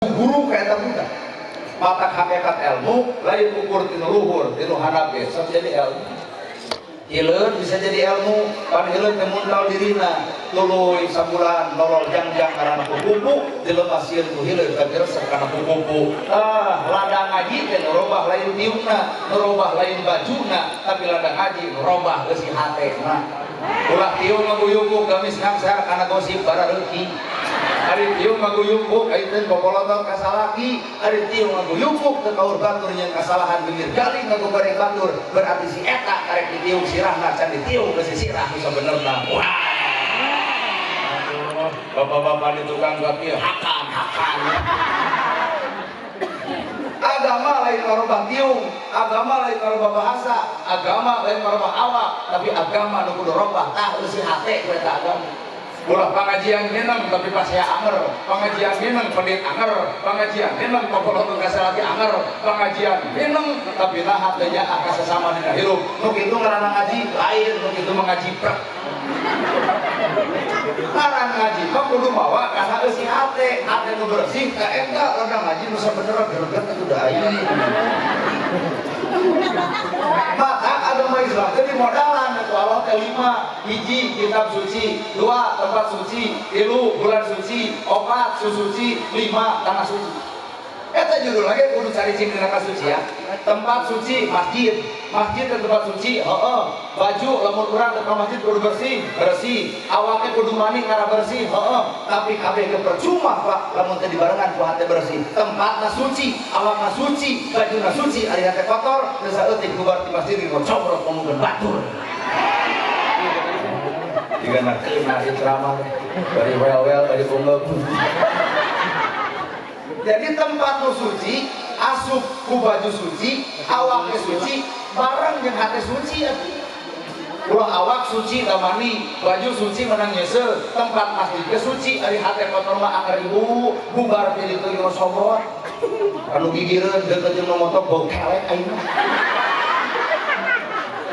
guru kayak budak mata hakikat ilmu lain ukur tinu luhur tinu hanape sok jadi ilmu hileun bisa jadi ilmu pan hileun teh muntal dirina tuluy sabulan nolol jangjang karana kupu dilemasieun ku hileun ka diresep kana kupu ladang ngaji teh nurobah lain tiungna nurobah lain bajuna tapi ladang ngaji nurobah geus hatena ulah tiung ngaguyubuk gamis ngangsa kana gosip barareuki ari tiung ngaguyubuk ayeuna popolotot ka salaki ari tiung ngaguyubuk teu kaur batur nyeun kasalahan bibir galing ngagogoreng batur berarti si eta karek ditiung sirahna can ditiung geus sirah nu sabenerna wah bapak-bapak di tukang gapil hakan agama lain marobah tiung agama lain marobah bahasa agama lain marobah awak tapi agama nu kudu robah tah eusi hate ku eta agama ulah pengajian geneng tapi pas ya anger pengajian geneng penit anger pengajian geneng popolotot kasalaki anger pengajian geneng tapi nahat teh nya ka sesama dina hirup nu kitu ngaranna ngaji lain nu kitu mengaji prek ngaran ngaji mah kudu mawa kana eusi hate nu bersih ka eta rada ngaji nu sabenerna greget atuh da aya maka agama Islam jadi modalan itu Allah teh 5 hiji kitab suci 2 tempat suci 3 bulan suci 4 suci 5 tanah suci eta judul lagi kudu cari cing dina kasuci ya tempat suci masjid dan tempat suci baju lamun urang ke masjid kudu bersih awaknya kudu mani ngara bersih tapi kabeh ge percuma Pak lamun teu dibarengan ku hate bersih tempatna suci awakna suci bajuna suci ari hate kotor geus saeutik bubar di masjid ge cobrot ngomongkeun batur jika nak kena ceramah dari wel dari bunglep jadi tempat nu suci asup ku baju suci awaknya suci barang yang hati suci ya ulah awak suci damani baju suci menang nyesel tempat masjid ke suci ari hati kotor mah anggar ibu bubar jadi itu yang sobrot anu gigireun deket jeung motor bau kelek ayeuna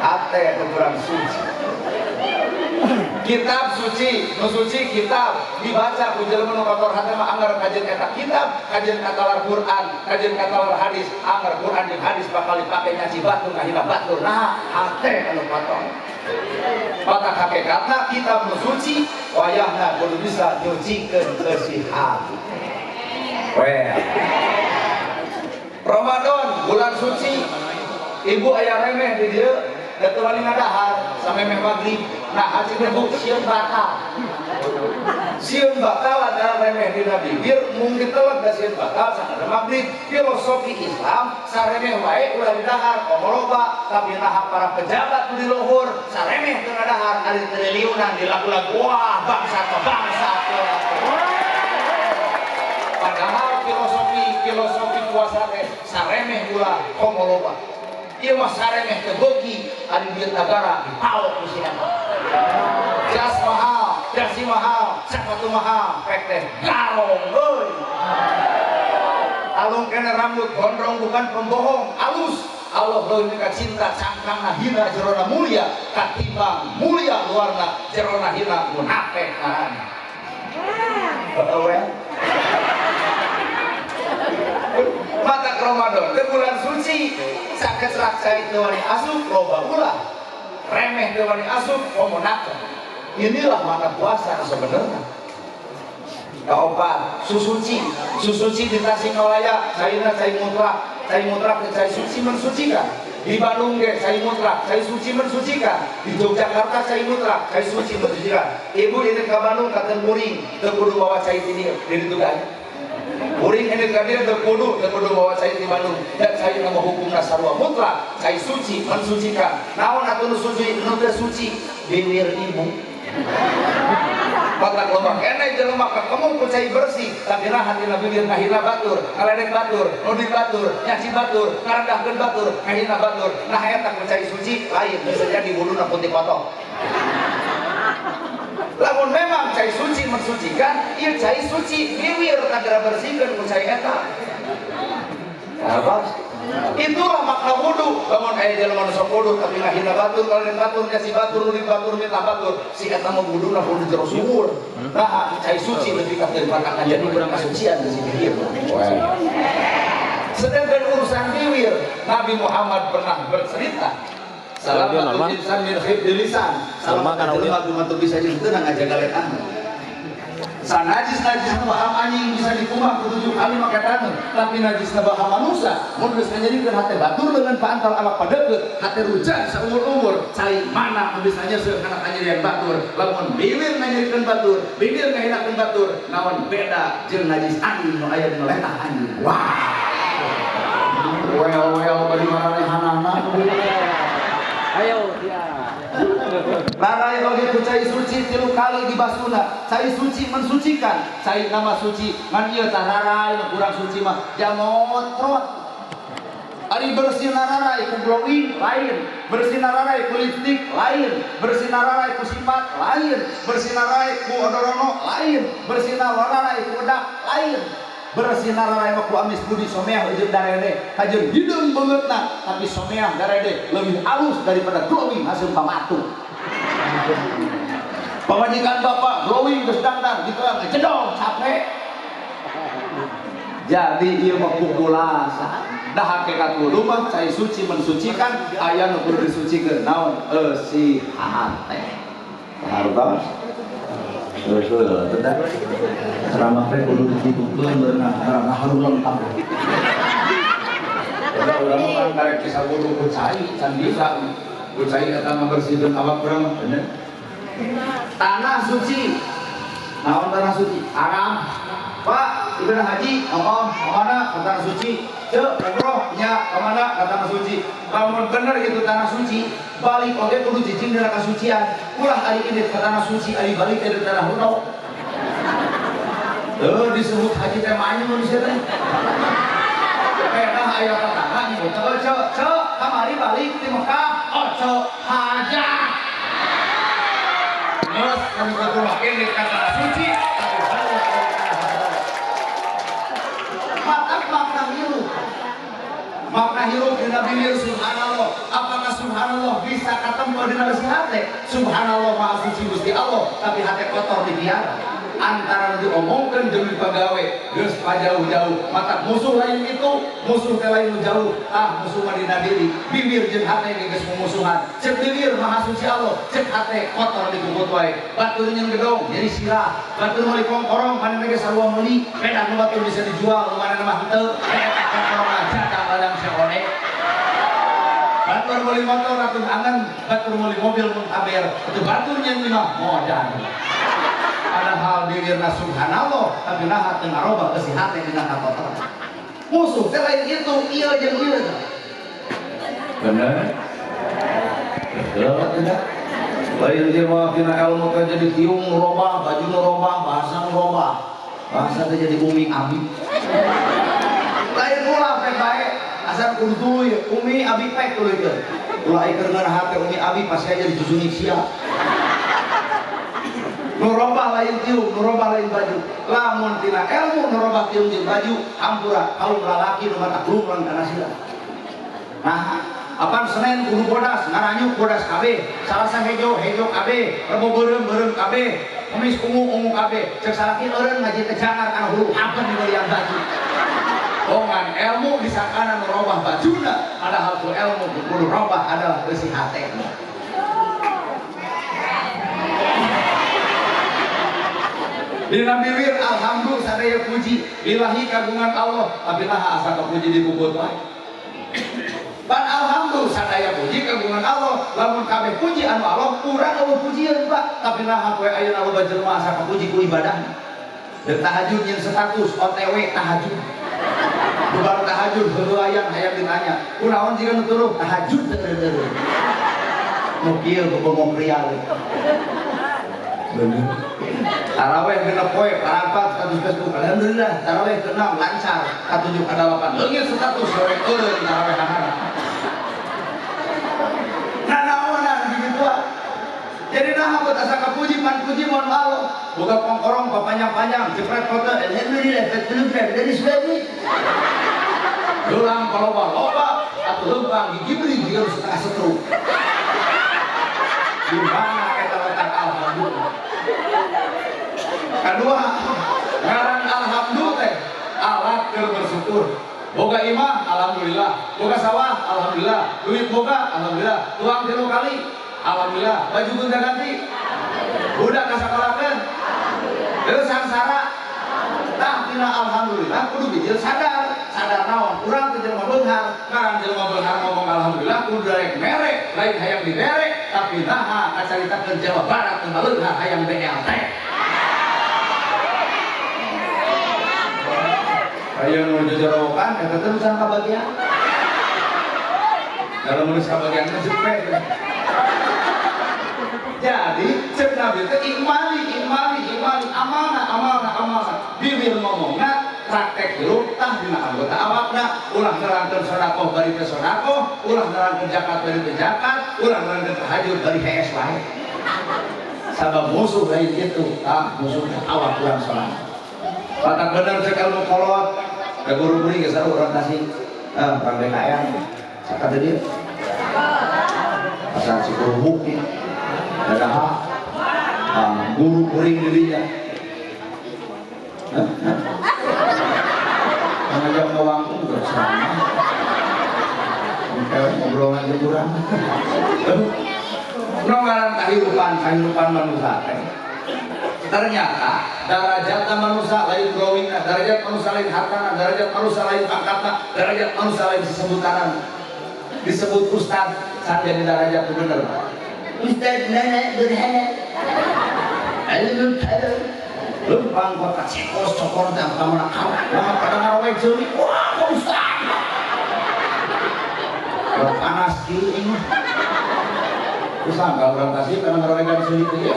hati kurang suci kitab suci, suci kitab dibaca ku jelema nu kotor hate mah anggar kajian eta kitab, kajian katalar Quran, kajian katalar hadis, anggar Quran jeung hadis bakal dipake nyaci batur ngahina batur. Nah, hate anu kotor. Mata hakikatna kitab nu suci wayahna kudu bisa nyucikeun keusihan. Well. Ramadan bulan suci. Ibu aya remeh di dieu datu wali ngadahar sampai meh maghrib nah haji nebuk sieun bakal ada remeh dina bibir mung diteleg da sieun bakal sangadeu maghrib filosofi Islam saremeh wae ulah didahar omoloba tapi nah para pejabat di luhur saremeh teu ngadahar ari triliunan di lagu-lagu wah bangsa ke bangsa padahal filosofi kuasa teh saremeh ulah omoloba ieu mah saremeh teh beuki ari duit negara dipalok ku sia jas mahal, jasi mahal, sepatu mahal, pek teh garong euy. Alung kena rambut gondrong bukan pembohong, alus. Allah leuwih ka cinta cangkangna hina jerona mulia, katimbang mulia luarna jerona hina munafik karana. Mata Ramadan ke bulan suci sakit raksa itu wani asup loba ulah remeh itu wani asup omonaka inilah mana puasa sebenarnya kaopat susuci di Tasikmalaya cairna cai mutlak cai suci mensucikan di Bandung ge cai mutlak cai suci mensucikan di Yogyakarta cai mutlak cai suci mensucikan ibu ini ke Bandung katen muring teu kudu bawa cai di dieu di ditu muring ini kadir terkudu bawa saya di Bandung dan saya nama hukumna sarua mutlak saya suci mensucikan naon atuh nu suci nu teu suci bibir ibu maka loba keneh jelema ka kamu percaya bersih tapi nah hatina bibir ngahina batur ngaledek batur nudit batur nyaci batur ngarendahkeun batur ngahina batur nah eta percaya suci lain bisa jadi buluna putih potong lamun memang cai suci mensucikan ieu cai suci biwir kadara bersihkeun ku cai eta apa Itulah makna wudu. Lamun aya jelema nu sok wudu tapi ngahina batur, kalian batur kasih batur, nulis batur minta batur, si eta mah wuduna kudu jero sumur. Nah, cai suci lebih kah daripada jadi kurang kasucian di sini ieu. Sedangkan urusan bibir, Nabi Muhammad pernah bercerita salamat insan min khifdil lisan. Salamat jelema kumaha bisa jeung ngajaga letan. Najis baham anjing bisa dikumah ke 7 kali make taneuh, tapi najis baham manusia mun geus ngajadikeun hate batur dengan paantal awak padeukeut hate rujan saumur-umur cai mana nu bisa nyeuseuk kana kanyerian batur lamun bibir nganyerikeun batur bibir ngahinakeun batur naon beda jeung najis anjing nu aya dina letah anjing. Wah well bari maranehanana ayo ya larai oge ku cai suci 3 kali dibasuna. Cai suci mensucikan, cai nama suci ngan ieu tah larai nu kurang suci mah jamotrot. Ari bersih larai ku glowing lain, bersih larai ku lipstik lain, bersih larai ku sifat lain, bersih larai ku odorono lain, bersih larai ku bedak lain. Bersih larai mah ku amis budi someah jeung darede kajeun hideung beungeutna, tapi someah darede lebih halus daripada glowing hasil pamatu. Pamajikan bapak glowing geus dangdang dikelang cedong capek. Jadi ieu mah pukulasa. Da hakikat wudu mah cai suci mensucikan, aya nu kudu disucikeun naon eusihat teh. Hartos. Betul, betul. Ceramah teh kudu ditutukeun beunang karena harum lengkap. Urang mah karek kisah wudu ku cai can bisa. Kucai eta ngabersihkeun awak urang bener. Tanah suci. Naon tanah suci? Haram. Pak, ibadah haji, ngomong, kemana ke tanah suci? Cek, ngobrol, nya, kemana ke tanah suci? Lamun bener itu tanah suci, balik oge kudu cicing dina kasucian. Ulah ari ini ke tanah suci, ari balik ke tanah huno. Disebut haji teh mah manusia teh. Kayaknya ayo tetangga nih, cek, kamari balik di Mekah, ojo hajah. Terus kami satu makin di kata suci, tapi balik ke tanah. Makna hirup. Makna hirup di Nabi subhanallah. Apakah subhanallah bisa ketemu di Nabi hati? Subhanallah maha suci Gusti Allah, tapi hati kotor dibiarkan. Antara diomongkan demi pegawai geus jauh-jauh mata musuh lain itu musuh teh lain jauh musuh mah dina diri bibir jeung hate geus mumusuhan cek bibir maha suci Allah cek hate kotor dikubut wae batur nyeun gedong jadi sirah batur meuli kongkorong manehna ge sarua meuli beda nu batur bisa dijual nu manehna mah henteu eta kongkorong aja ka ladang seone batur meuli motor atuh angan batur meuli mobil mun kaber atuh batur nyeun mah modan. Padahal dirinya subhanallah tapi naha teu ngaroba geus hate dina kotor. Musuh teh lain itu ieu jeung ieu. Bener? Betul tidak? Lain ieu mah dina ilmu teh jadi tiung nu robah, baju nu robah, bahasa nu robah. Bahasa teh jadi umi abi. Lain ulah teh bae asal kuntuy umi abi pek tuluykeun. Ulah ikeun hate umi abi pas jadi susunik sia. Nurobah lain tiung, nurobah lain baju. Lamun tina ilmu nurobah tiung jeung baju, hampura kaum lalaki nu mata lumrang kana sila. Nah, apan Senin kudu bodas, ngaranyuk bodas kabeh, Salasa hejo kabeh, Rebo beureum kabeh, Kamis ungu kabeh. Cek salaki eureun ngaji teh jangar kana hulu hapen di liang baju. Ongan ilmu disangkana nurobah bajuna, padahal tu ilmu kudu robah adalah eusi hate. Dina bibir alhamdulillah sadaya puji bilahi kagungan Allah tapi naha asa puji di bubut wae. Pan alhamdulillah sadaya puji kagungan Allah lamun kabeh puji anu Allah urang eueuh pujieun Pak tapi naha poe ayeuna loba jelema asa puji ku ibadahna. Deuk tahajud yang status OTW tahajud. Bubar tahajud heueuh hayang ditanya. Kunaon jiga nu turuh tahajud teu. Nu kieu bebongong rial. Bener. Taraweh genep poe parapat status Facebook alhamdulillah taraweh ke-6 lancar ka-7 ka-8 leungit status sore eureun tarawehanana. Nah naonan gitu. Jadi nah buat asa kapuji pan puji mohon Allah. Boga kongkorong papanjang-panjang jepret foto alhamdulillah 40 gram dari Sulawesi. Dulang loba atau lempang gigi beri jika setengah setruk. Gimana kita letak alhamdulillah. Kedua, ngaran alhamdulillah teh alat keur bersyukur. Boga imah alhamdulillah, boga sawah alhamdulillah, duit boga alhamdulillah, tuang 3 kali alhamdulillah, baju gonta ganti budak kasakalakeun alhamdulillah, sangsara tah tina alhamdulillah kudu bijil sadar naon urang teh jelema beunghar ngaran jelema beunghar ngomong alhamdulillah kudu darek merek lain hayang diderek tapi naha kacaritakeun Jawa Barat teu beunghar hayang BLT. Ayo nu jojorokan eta teh urusan kabagian. Kalau manusia kabagian mah jepet. Jadi cek Nabi teh imani amanah bibir ngomongna praktek hirup tah dina anggota awakna ulah nerangkeun sedekah bari teh sedekah ulah nerangkeun zakat bari teh zakat ulah nerangkeun tahajud bari HS wae sabab musuh lain itu musuh awak urang salat patak bener cek ilmu kolot da guru kuring geus urang kasih pangdekayan sakata dia asal si guru mukti ada guru kuring dirinya karena jam ngawang bersama ngobrolan kurang nonggaran kehidupan manusia ternyata derajat manusia lain growing derajat manusia lain hartana derajat manusia lain pangkatna derajat manusia lain disebut ustad saat jadi derajat bener ustad nenek berhana lempang kota cekos cokor dan kamar kau nama pada ngarawai jeli wah ustad panas gini bisa nggak orang kasih karena ngarawai gak jeli itu ya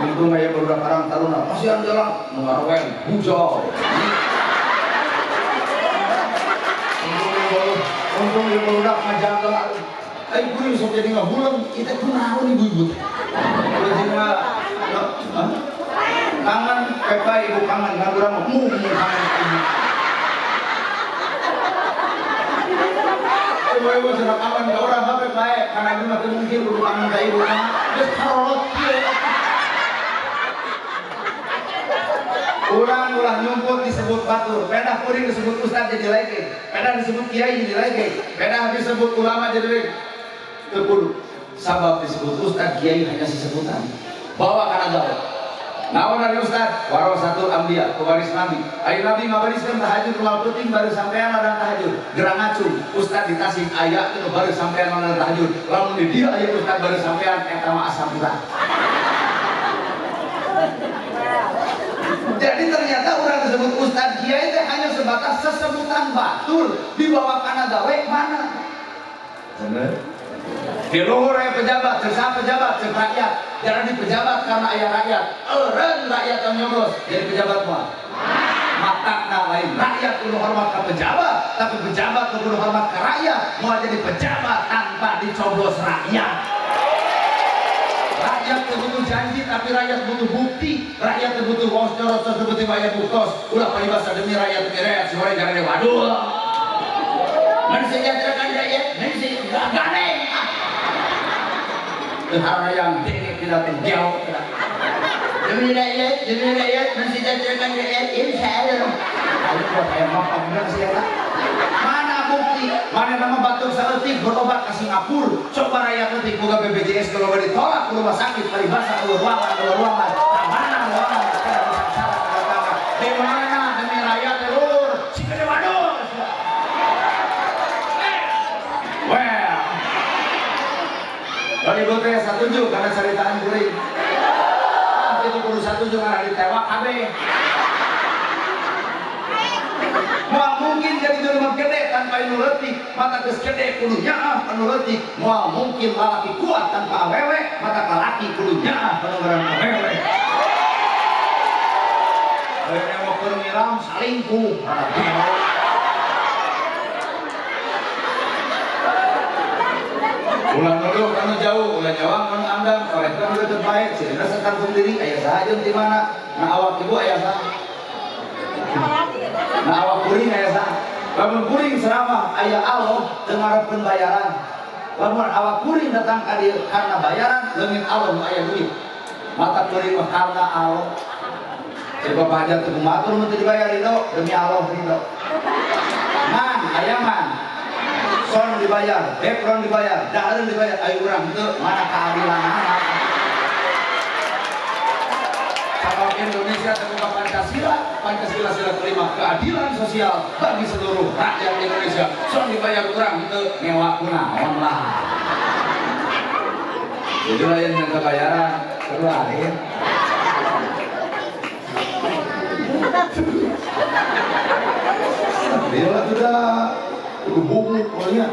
untung aja berudah karang taruna masih jalan ngarawai hujau untung dia berudah ngajaga ayo gue bisa jadi nggak bulan kita kunaon ibu-ibu kalau kangen pepa ibu kangen nggak kurang mu kangen ibu sudah kangen nggak orang apa baik karena itu masih mungkin ibu kangen ke ibu kangen terus karolot orang ulah nyumput disebut batur pedah kuring disebut ustad jadi lagi pedah disebut kiai jadi lagi pedah disebut ulama jadi lagi terkudu sabab disebut ustad kiai hanya sesebutan bawa karena gaul naon dari ustad warasatul anbiya pewaris nabi ayo nabi ngawariskeun tahajud moal penting baru sampean ada tahajud gerang ngacung ustad di Tasik aya itu baru sampean ada tahajud lamun di dieu aya ustad baru sampean eta mah asapura. Jadi ternyata orang disebut ustad kiai itu hanya sebatas sesebutan batul di bawah kana gawe mana bener di luhur aya pejabat, cek pejabat, cek rakyat jangan di pejabat karena ayah rakyat eureun rakyat yang nyoblos jadi pejabat mah matakna lain rakyat kudu hormat ke pejabat tapi pejabat kudu hormat ke rakyat mau jadi pejabat tanpa dicoblos rakyat butuh janji tapi rakyat butuh bukti rakyat butuh wos corot butuh bayar buktos ulah palibasa demi rakyat rakyat sore jangan waduh mensejahterakan rakyat mensejahterakan hal yang tinggi tidak terjauh demi rakyat mensejahterakan rakyat insyaallah ayo buat ayam apa benar siapa mana bukti mana nama batuk saletik berobat ke Singapura coba rakyat letik buka BPJS kalau ditolak ke rumah sakit peribahasa keluar ruangan mana ruangan di mana demi rakyat telur si gede waduh Bagi gue setuju karena ceritaan kuring itu kudu setuju karena ditewak kabeh mau mungkin jadi jelema gede tanpa inu leutik mata geus gede kudu nyaah anu leutik mau mungkin lalaki kuat tanpa awewe mata lalaki kudu nyaah anu ngaran awewe ayeuna mah keur ngiram salingkuh ulah nuduh kanu jauh ulah jawab kanu andam oleh kanu deket baik sehingga sekarang diri aya saha jeung di mana nah awak ibu aya saha nah awak kuring aya saha lamun kuring selama aya Allah dengar pembayaran, lamun awak kuring datang ka dieu karena bayaran leungit Allah aya duit mata kuring mah karena Allah. Coba pajak teu matur mun teu dibayar itu demi Allah ridho. Man aya man son dibayar, background dibayar, dahareun dibayar, ayo urang teu mana keadilanana. Kalau Indonesia terbuka Pancasila, Pancasila sila kelima keadilan sosial bagi seluruh rakyat Indonesia. Soal dibayar kurang itu ngewa kunaon lah. Jadi lain yang kebayaran, kedua lain. Dia sudah bubuk pokoknya.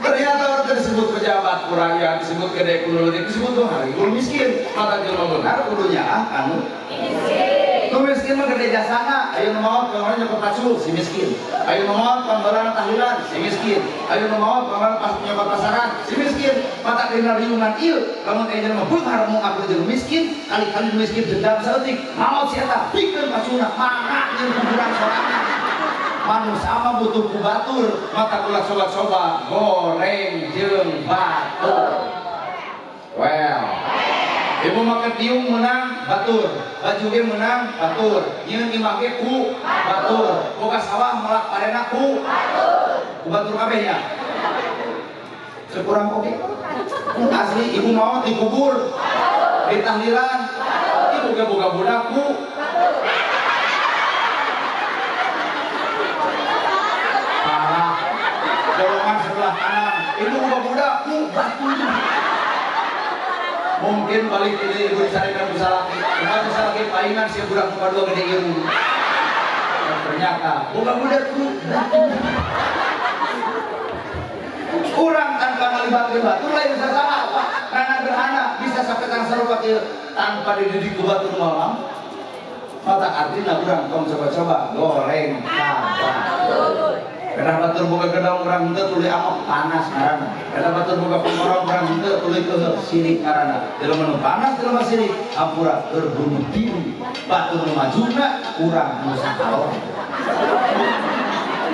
Ternyata orang tersebut pejabat kurang ya, disebut gede kuno, disebut tuh hari kuno miskin. Mata jelma benar kudunya anu miskin. Tu miskin mah gede jasana. Ayo mau kemarin nyokot pacu si miskin. Ayo mau pambaran tahlilan si miskin. Ayo mau pambaran pas nyokot pasaran si miskin. Mata dina riungan ieu, lamun aya jelema beunghar mau aku jeung miskin, kali-kali miskin dendam saeutik. Maot si eta pikeun pacuna, mangga jeung kuburan sorangan. Manus sama butuh kubatur mata kula coba-coba goreng jeung batur. Well, ibu make tiung menang batur, baju ge menang batur, nyeun imah ge ku batur, boga sawah melak parena ku batur kabehnya. Sekurang kopi asli ibu mau dikubur di tahlilan, ibu ge boga budak ku golongan sebelah kanan itu budak ku batu. Mungkin balik ini ibu carikan bisa lagi, bisa lagi paingan si budak muka dua gede irung. Dan ternyata budak ku batu. Kurang tanpa melibatkan batu lain bisa salah apa? Karena gerhana bisa sampai tangan serupa tanpa dididik ku batu malam. Mata artinya kurang kamu coba-coba goreng batu. Karena batur boga gedang urang henteu tuluy amok panas ngaranna. Karena batur boga pengorong urang henteu tuluy keheuk sirik ngaranna. Jelema nu panas jelema sirik ampura keur bunuh diri. Batur nu majuna urang nu sakalor.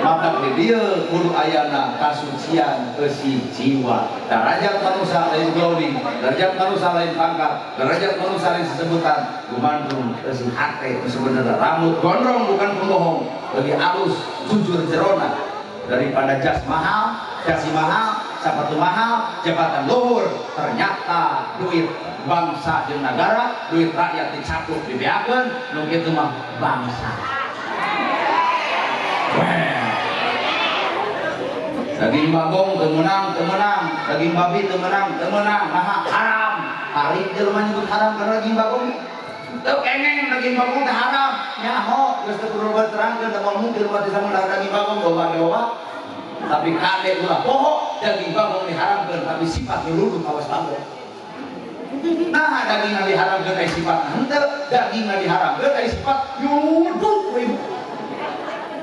Maka di dieu kudu ayana kasucian eusi jiwa. Derajat manusia lain glowing, derajat manusia lain pangkat, derajat manusia lain sesebutan. Gumandung eusi hate sebenarnya rambut gondrong bukan pembohong. Lebih halus jujur jerona daripada jas mahal, jasi mahal, sepatu mahal, jabatan luhur. Ternyata duit bangsa jeung negara, duit rakyat dicakup dibeakeun, nu kitu mah bangsa. Daging bagong temenang, daging babi temenang, nah haram. Hari jelema nyebut haram karena daging bagong. Teu kengeng daging bagong teh haram. Nyaho geus teu kudu berterangkeun da mungkin umat Islam dah daging bagong loba. Tapi kade ulah poho daging bagong diharamkeun tapi sifat luluh kawas bagong. Nah daging anu diharamkeun aya sifat henteu, daging anu diharamkeun aya sifat nyuduk we.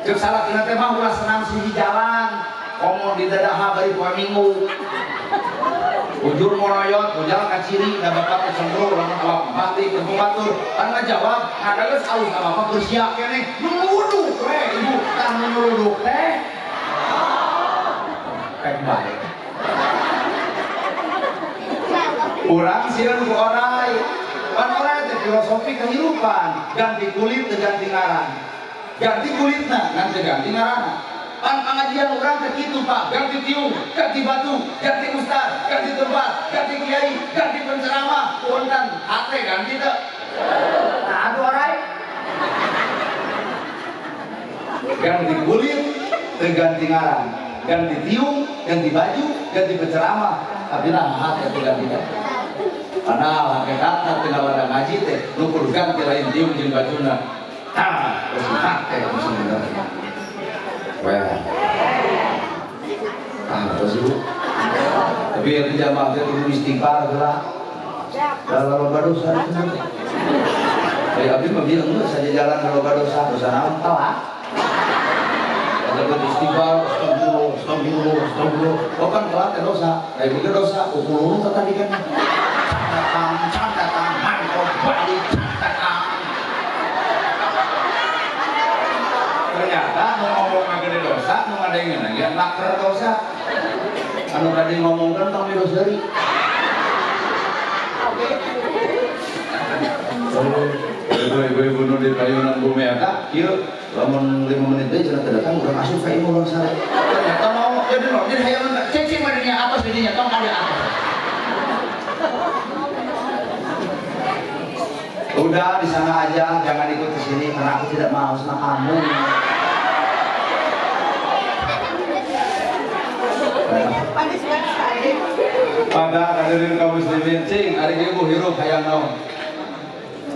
Ceuk salakina teh mah ulah senam siji jalan. Ngomong di dadaha bari poe minggu. Ujur moroyot, ujal kaciri, da bapak kesembro, lamun awak pati ke pembatur, kan ngajawab, ada geus aus ka bapak geus sia keneh, nuluduk we ibu, tah nuluduk teh. Kayak bae. Urang sieun ku orai. Pan orai teh filosofi kehidupan, ganti kulit teu ganti ngaran. Ganti kulitna, ngan teu ganti ngaranna. Pan pengajian orang ke kitu Pak, ganti tiung, ganti batu, ganti ustaz, ganti tempat, ganti kiai, ganti penceramah, punten hate ganti teu. Nah, aduh orai. Ganti kulit, teu ganti ngaran, ganti tiung, ganti baju, ganti penceramah, tapi nah hate teu ganti teh. Padahal hakikatna teu ngawada ngaji teh, nu kudu ganti lain tiung jeung bajuna. Tah, geus hate sebenarnya. Well, terus ibu. Tapi yang jamaah itu perlu istighfar adalah kalau loba dosa itu. Kayak abdi mah bilang enggak saja jalan kalau loba dosa naon tawa. Kalau istighfar, astagfirullah. Oh kan telat ya dosa. Kayak begitu dosa, ukur tadi kan. Datang, mantap balik, datang. gandeng lagi naker kau sa anu tadi ngomongkan tong Wirosari ibu-ibu nu di payunan bumi eta kieu lamun 5 menit deui cenah datang udah masuk ka ieu urang sare ternyata mau jadi hayang cicing madinya atas didinya tong ada atas udah di sana aja jangan ikut ke sini karena aku tidak mau sama kamu. Pada hadirin kaum muslimin cing hari ibu hirup hayang naon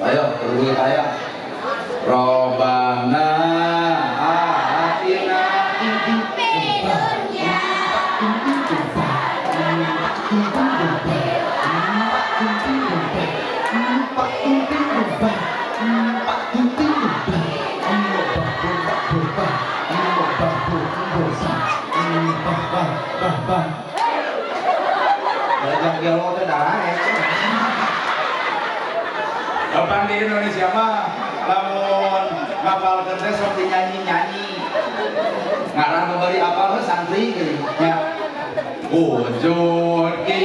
ayo berbunyi hayang Robbana atina belajar dialog itu darah Bapak di Indonesia mah lamun ngapal kerja seperti nyanyi-nyanyi ngarang memberi apal santri gini ya wujud ki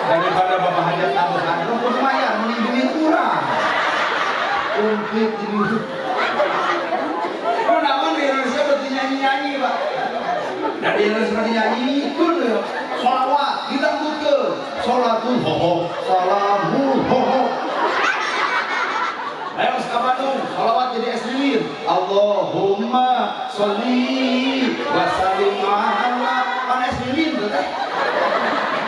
daripada Bapak Hajat tambahan lu lumayan melindungi kurang konflik jadi namun di Indonesia berarti nyanyi-nyanyi Pak dari Indonesia berarti nyanyi itu sholawat ditambutkan sholatul hoho salamul hoho ayo ke Bandung sholawat jadi es lilin Allahumma sholli wa sallim ala kan es lilin betul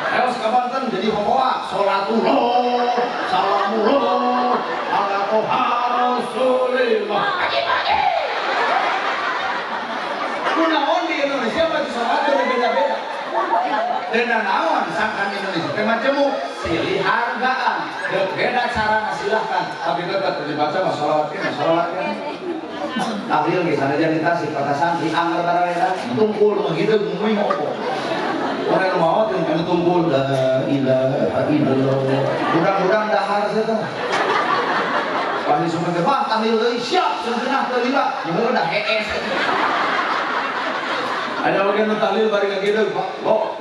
ayo ke Banten jadi hohoa sholatullah salamullah ala toha rasulillah pagi-pagi kunaon di Indonesia bagi sholat berbeda-beda dengan naon sangkan Indonesia tema jemuk silih hargaan beda cara silahkan tapi tetap dibaca masalahnya tahlil misalnya jadi tasik kata santri anggar barang tungkul menghidup ngomong ngopo orang yang mau yang tungkul la ilaha illallah udang-udang dahar saja pasti semua terbang tahlil siap segenah terlibat yang udah hees ada orang yang tahlil bari ka kieu Pak. Lo,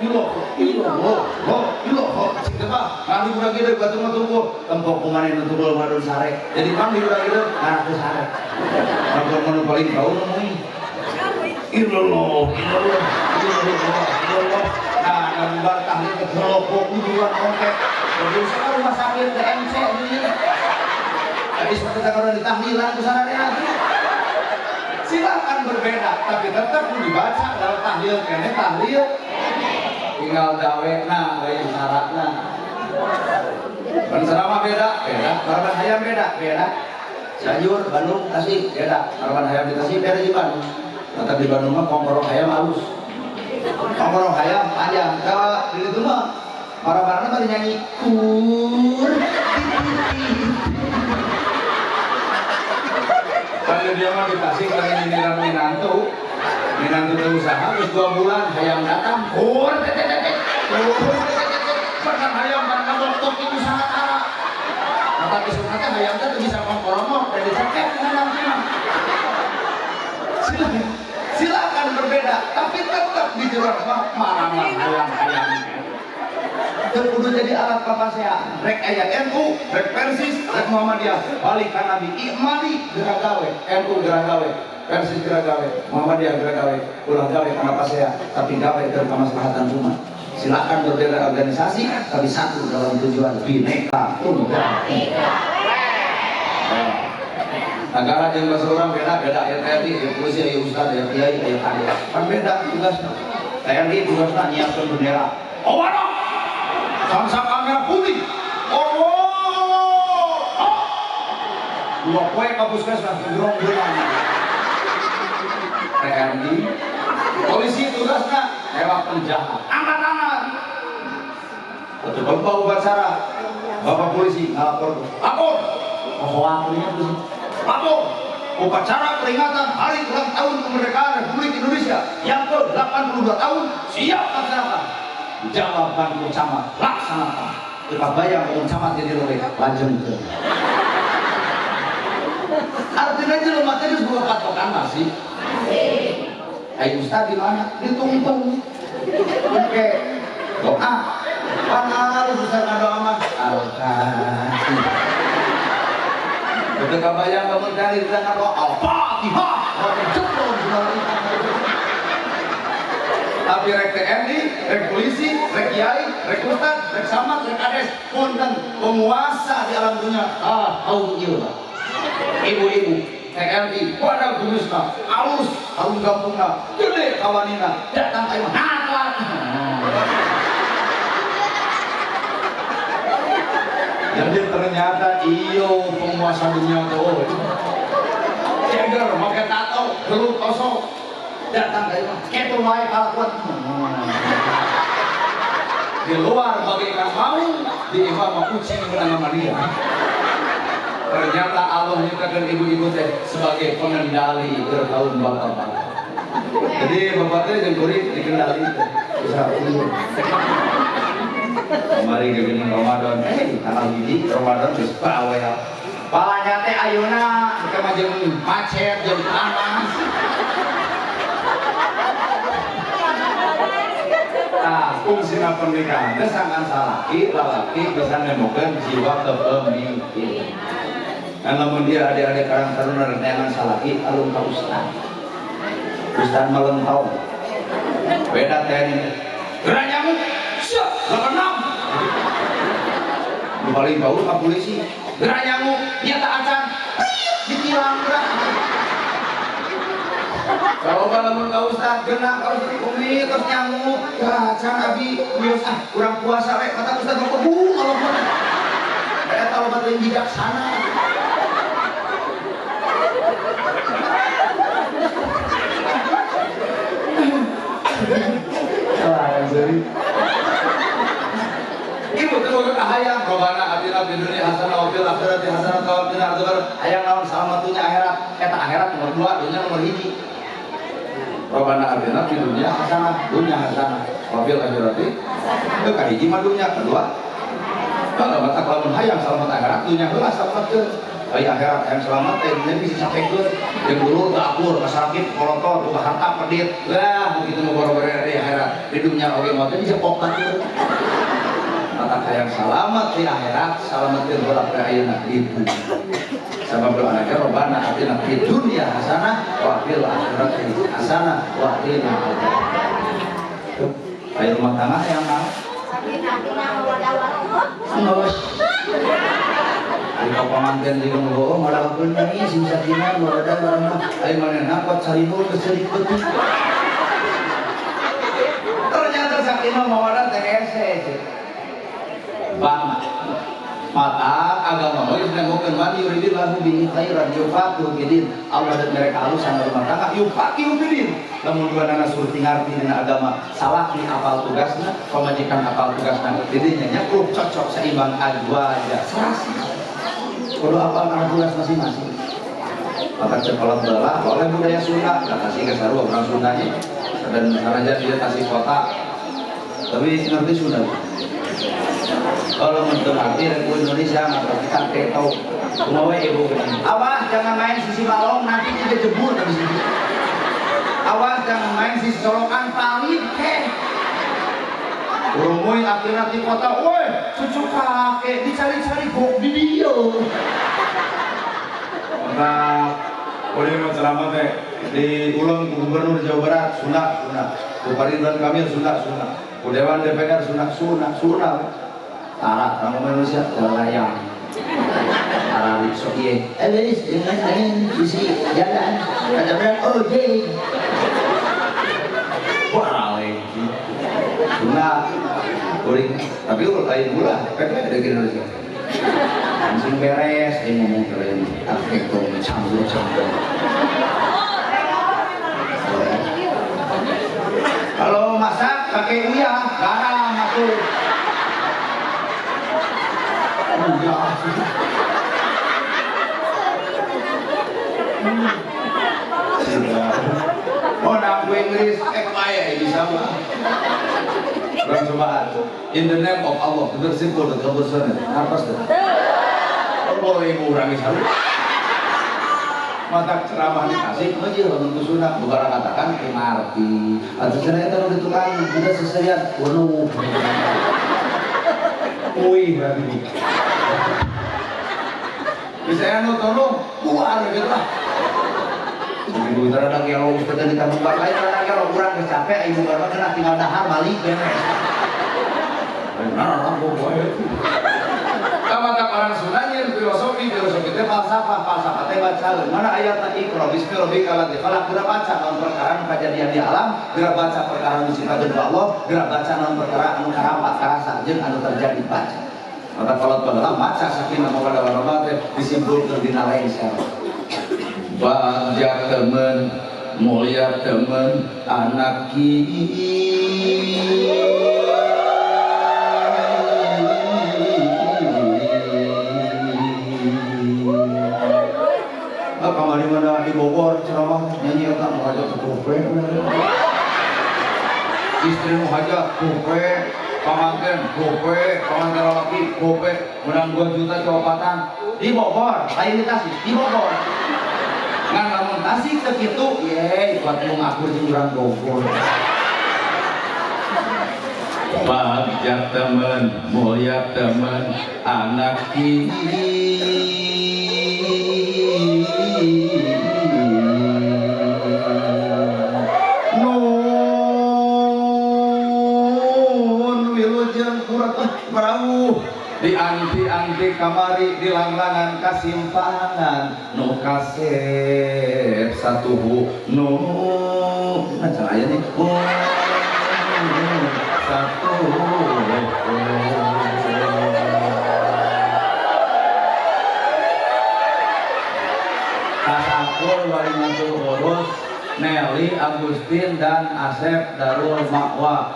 cing teh Pak. Kali budak kieu batu mah tunggu. Tempok kumaha nu tunggu madun sare. Jadi pang di budak kieu ngarak teh sare. Lamun mun paling tahu nemuin. Illallah. Nah, lamun bar tahlil ke kelompok tujuan oke. Jadi sekarang rumah sakit DMC ini. Tadi seperti kalau ditahlilan ku sararea. Silakan berbeda, tapi tetap dibaca dalam tahlil kene tahlil tinggal dawena lain syaratna. Penceramah beda, korban hayam beda. Sayur Bandung Tasik beda, korban hayam di Tasik beda di Bandung. Tetap di Bandung mah kongkorong hayam halus, kongkorong hayam panjang. Kalau di itu mah orang-orang tadi nyanyi kalau dia mah di Tasik lagi nyindiran Minantu teh usaha terus 2 bulan hayam datang pernah hayam karena dokter itu sangat arah tapi sebenarnya hayam teh bisa kompromo dan disakit silakan berbeda tapi tetap di jelas marah-marah hayam kudu jadi alat kapasea rek aya NU, rek Persis, rek Muhammadiyah balik ka Nabi imani gerak gawe NU gerak gawe Persis gerak gawe Muhammadiyah gerak gawe ulah gawe ka kapasea tapi gawe keur kamaslahatan umat silakan berbeda organisasi tapi satu dalam tujuan bineka tunggal ika negara jeung bahasa urang beda ya TNI ya polisi ya ustaz ya kiai ya kaya kan beda tugasna TNI tugasna nyiapkeun bendera samsak kamera putih dua poe ke puskesmas gerong bulan. TNI, polisi tugasnya lewat penjahat, angkat tangan. Betul bapak upacara, bapak polisi lapor, lapor. Oh akhirnya polisi, lapor. Upacara peringatan hari ulang tahun kemerdekaan Republik Indonesia yang ke-82 tahun siap laksanakan. Jawaban camat laksanakan. Kita bayang camat jadi lebih lanjut. Artinya jelema teh geus boga patokan masih. Ayo Ustaz di mana? Ditungtung. Oke. Doa. Panal Ustaz ngadoa mah. Al-Fatihah. Udah kabayang bangun dari kita ngadoa Al-Fatihah. Tapi rek TNI, rek polisi, rek kiai, rek ustad, rek camat, rek kades, punten penguasa di alam dunia. Tahu ieu. Ibu-ibu TNI pada gumusna alus alun kampungna gede kawanina datang ayo hangat. Jadi ternyata iyo penguasa dunia tuh ceger make tato gelut kosong datang ayo ketu wae kalakuan di luar bagaikan mau di imam kucing menang sama dia. Ternyata Allah nyiptakan ibu-ibu teh sebagai pengendali bertahun bapak. Jadi bapak teh yang kuring dikendali teh. Bisa umur. Mari ke gini Ramadan. Tanggal hiji Ramadan geus bae ya. Palanya teh ayeuna teu mah jeung macet jeung panas. Nah, fungsina pernikahan teh sangan salaki lalaki bisa nemokeun jiwa kepemimpinan. Nah, namun dia adik-adik karang taruna renangan salaki alun ka ustad. Ustad malam tahu. Beda TNI. Gerak nyamuk. Siap, 86. Paling bau ka polisi. Gerak nyamuk, dia tak acan. Ditilang gerak. Kalau lamun ka ustad geuna ka ustad umi terus nyamuk. Ya, can abi geus kurang puasa we kata ustad mah kebung kalau eta kalau batin bijaksana. Ibu tuh hayang robana atina fid dunya hasanah wa fil akhirati hasanah wa qina adzabannar. Hayang naon salamatunya akhirat, eta akhirat nomor 2, dunya nomor 1. Robana atina fid dunya hasanah, dunya hasanah wa fil akhirati. Teu ka hiji mah dunya, kedua. Kalau mata lamun hayang selamat akhirat dunya heula selamatkeun. Ai akhirat yang selamat teh dunya bisa sapekeun. Jeung dulu teu akur, kasakit, kolotor, boga harta pedit. Lah begitu mau boro-boro di akhirat. Di dunya oge mah teh bisa pokna. Mata hayang selamat di akhirat, salametkeun heula ka ayeuna itu. Sabab doanya robana atina fid dunya hasanah wa fil akhirati hasanah wa qina adzabannar. Ayo rumah tangga yang mau Ayo pamanten di rumah ngalakeun nih sing sakinah warada warana ayo manehna kuat sarinul keserik beuti. Ternyata sakinah mawadah teh hese. Bang mata agama geus nemokeun man yuridillahu bihi khairan yufaqihu bidin. Allah dan mereka alusan rumah tangga yufaqihu bidin. Lamun duanana surti ngarti dina agama salaki apal tugasna pamajikan apal tugasna didinya nya kudu cocok seimbang aja serasi. Kudu apal kana tugas masing-masing. Maka cekolot bala oleh budaya Sunda kata sih sarua orang Sundanya dan sanajan dia Tasik Kota tapi ngerti Sunda. Kalau menurut arti Republik Indonesia nggak kita tahu semua ibu awas jangan main sisi balong nanti kita jebur dari sini. Awas jangan main sisi solokan palit Rumoy akhirnya di kota, woi cucu kakek dicari-cari kok di dia. Nah, boleh mau selamat di ulang Gubernur Jawa Barat Sunda. Bupati Ridwan Kamil Sunda. Dewan DPR Sunda. Tarak orang Indonesia layang. Tarik sokie. Elis dengan sisi jalan. Ada berang ojek. Wah lagi. Sunda. Tapi lain pula. Kan ada di Indonesia. langsung beres dia ngomong keren kakek dong campur kalau masak kakek iya garam atuh iya oh nak Inggris kaya bisa mah orang cobaan in the name of Allah itu simpel dan kebesaran harus deh kalau ibu orang Islam mata ceramah dikasih aja orang kusuna bukan katakan pengerti atau saya taruh di tukang kita seserian waduh wih berarti bisa nonton buar gitu lah ibu terhadap yang ustaz di kampung lain terhadap yang kurang capek ibu baru kena tinggal dahar balik beres kamata orang sunanya filosofi itu falsafah teh baca mana ayat iqra bismi rabbikal ladzi khalaq geura baca naon perkara kejadian di alam geura baca perkara nu ciptakeun ku Allah geura baca naon perkara anu karapat karasa jeung anu terjadi baca maka kalau dalam baca sakinah mawaddah warahmah teh disimpulkeun dina lain secara bagja temen mulia temen anak kamari mana di Bogor ceramah nyanyi eta mau hajat kupe istri mau hajat kupe pamangken kupe pamangken laki kupe menang 2 juta jawabatan di Bogor lain di Tasik di Bogor ngan lamun Tasik segitu ye buat mau ngakur di urang Bogor bagja temen mulia temen anak di anti kamari di langlangan kasimpangan nu kasep satuhu nu macam aya nih satu Kasakul wali matul urus Nelly Agustin dan Asep Darul Makwa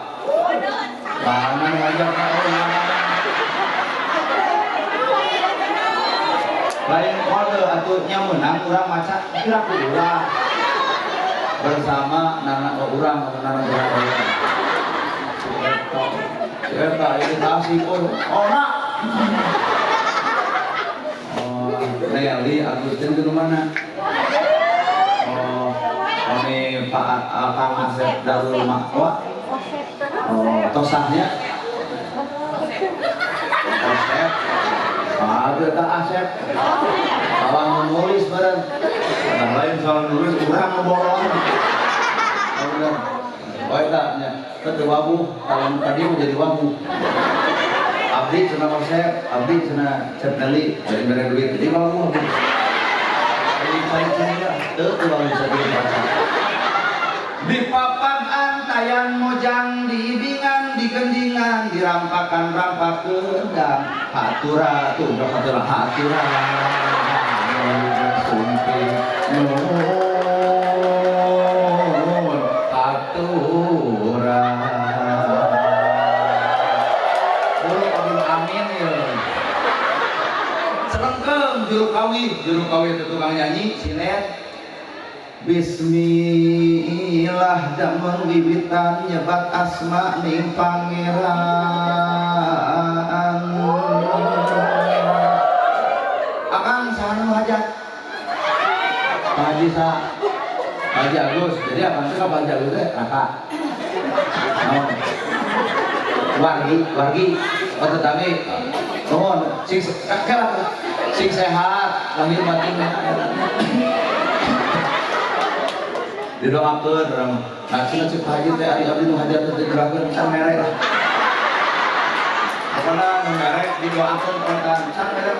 bahangan wajah lain kode atunya menang urang maca kira urang bersama nana urang atau nana urang eta iritasi pun ora Nelly Agustin ke mana ini Pak Kang Asep Darul Makwa tosahnya Asep ada tak Asep salah menulis bareng yang lain salah menulis kurang ngeborong baik tak itu wabu kalau tadi menjadi wabu abdi cina Asep abdi cina Nelly dari mereka duit jadi wabu cari-cari ya itu kalau bisa dibaca di papan antayan mojang diibingan digendingan dirampakan kendang hatura tuh hatura hatura sumping nun hatura amin ya selengkeng juru kawi itu tukang nyanyi sinet Bismillah damel wiwitan nyebat asma ning pangeran Akang sanu hajat Haji Sa Haji Agus jadi apa sih Pak Haji Agus kakak wargi tetapi sing sehat lahir batin didoakeun urang nanti cek haji teh ari abdi nu hajat teh didoakeun can merek lah apana nu merek didoakeun kan can merek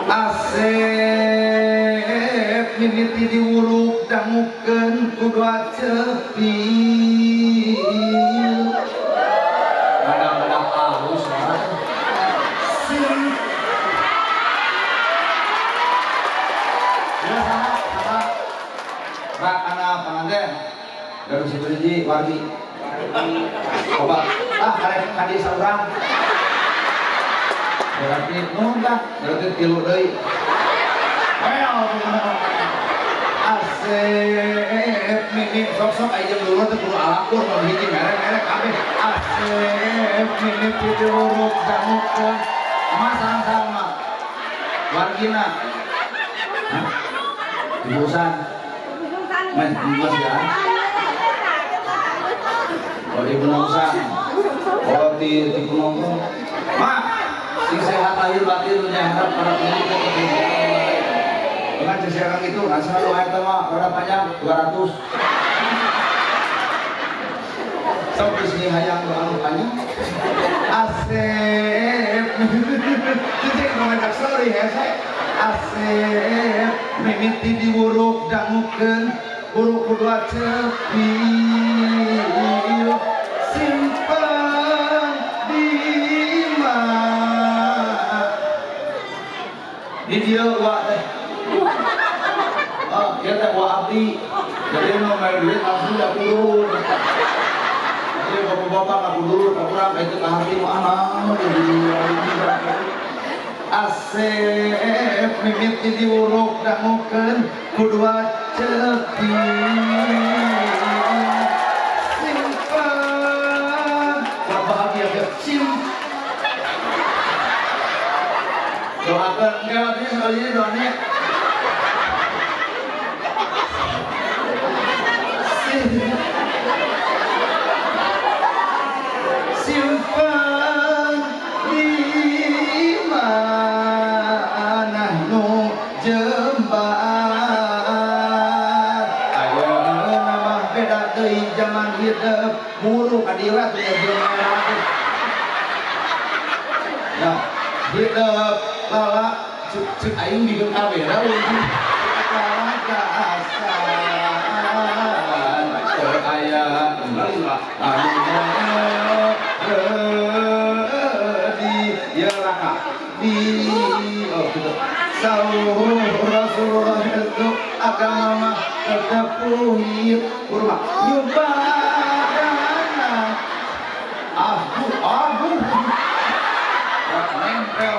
Asep mimiti diwuluk dangukeun ku dua cepil kadang-kadang alus Wardi. Coba karek hadi saurang. Berarti nuhun tah, berarti tilu deui. Asep mimi sok-sok aja dulu teh kudu alakur mun hiji merek-merek kabeh. Asep mimi pitu huruf jamukeun. Mas sama Wargina. Hah? Ibusan. Mas ya. Oh ibu nongsan. Oh di penonton. Mak, sing sehat lahir batin harap para penonton dengan sekarang itu asal lu ayat mah berapa panjang 200 sampai sini hayang doang panjang Asep cicing komentar sorry ya saya Asep mimiti diburuk dangukeun buruk kedua cepi simpen di mana di dia wa teh oh dia teh wa abdi jadi nomor duit langsung dah turun jadi bapak-bapak ngaku dulu kurang itu kahati mu anak Asep mimiti diuruk dangukeun kudua cepi simpen bahagia ke doakan enggak ini sekali ini doanya simpen di mana nu jembar ayeuna mah beda deui zaman hidup buru kadirat ya jeung nah hidup lala cek aing bikin kamera ulun lala kaasan teu aya di laka di oh gitu sauh Rasulullah itu agama mah tetep puhir kurma nyubadana aduh nempel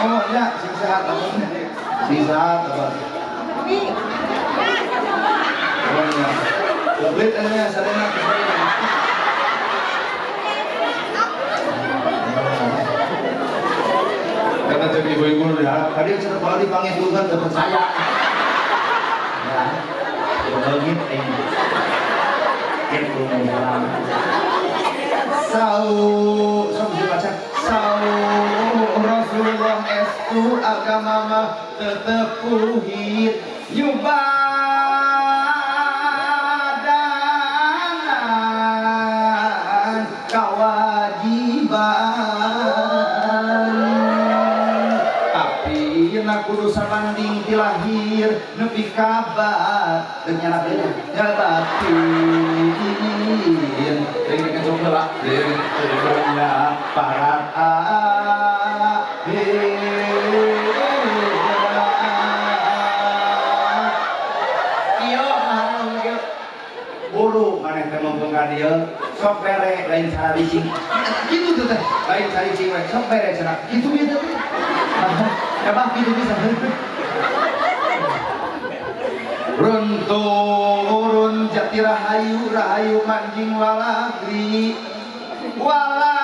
mohonnya sing sehat apa mohonnya belit enya sarena kata jadi ibu-ibu ya tadi sudah kalau dipanggil dulu kan dapat saya ya begit ini sau Rasulullah estu agama mah tetep puhir nyubadanan kawajiban tapi na kudu sabanding ti lahir nepi kabar dengan abenya nyabatin dengan coba dengan para buru maneh teh mengka dieu sok bere lain cara bicing kitu tuh teh lain cara bicing we sok bere cenah kitu ieu teh ya bah kitu bisa runturun jati rahayu manjing walagri wala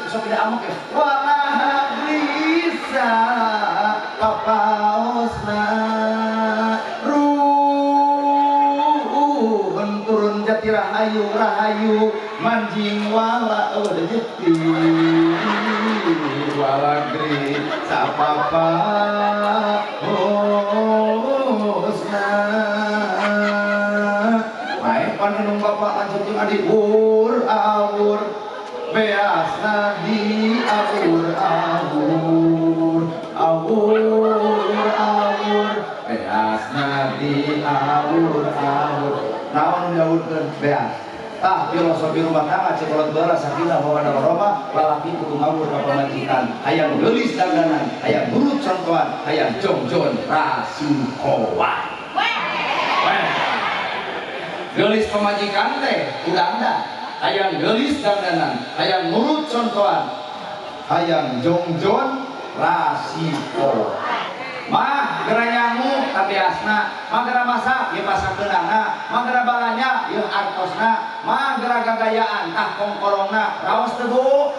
sok tidak amuk ya wala bisa papaosna turun jati rahayu manjing wala jeti walagri sapapa hosna main panenung bapak lanjut jeung adik awur beasna di awur beasna di awur naon diawurkeun beas tah filosofi rumah tangga cekolot beula sakinah mawaddah warahmah lalaki kudu ngawur ka pamajikan hayang geulis dandanan hayang nurut contohan hayang jongjon rasikowan geulis pamajikan teh udangda hayang geulis dandanan hayang nurut contohan hayang jongjon rasikowan mah gera nyamuk tapi asna mah gera masak ya masak geunangna mah gera balanya ya artosna mah gera gagayaan tah kongkorongna raos teu Bu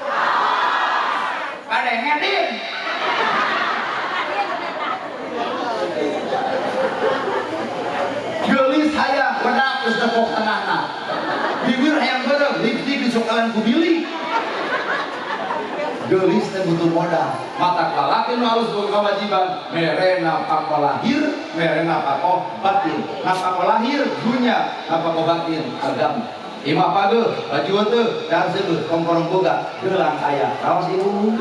kadenge din geulis hayang wedak geus tepok tengahna bibir hayang beureuh lipstik dicokalan ku bilik geulis teh butuh modal mata lalaki nu alus boga kewajiban mere napako lahir mere napako batin napako lahir dunya napako batin agama imah pageuh baju teu dar seueuh kongkorong boga geulang aya raos ibu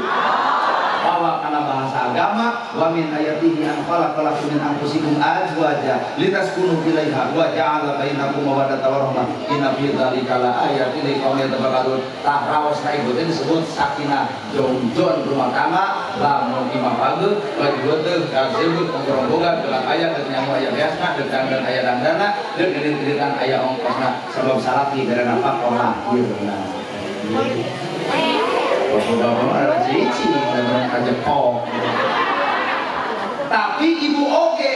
bawa kana bahasa agama wa min ayatihi an khalaqalakum min anfusikum azwaja litaskunu ilaiha wa ja'ala bainakum mawaddatan wa rahmah inna fi dzalika la ayatin liqaumin yatafakkarun tah raosna ieu teh disebut sakinah jongjon rumah tangga lamun imah pageuh baju teu dar seueuh kongkorong boga geulang aya geus nyamu aya beasna deuk dandan aya dandana deuk irit-iritan aya ongkosna sebab salaki gara apa lahirna bapak-bapak ada cici dan aja kok tapi ibu oke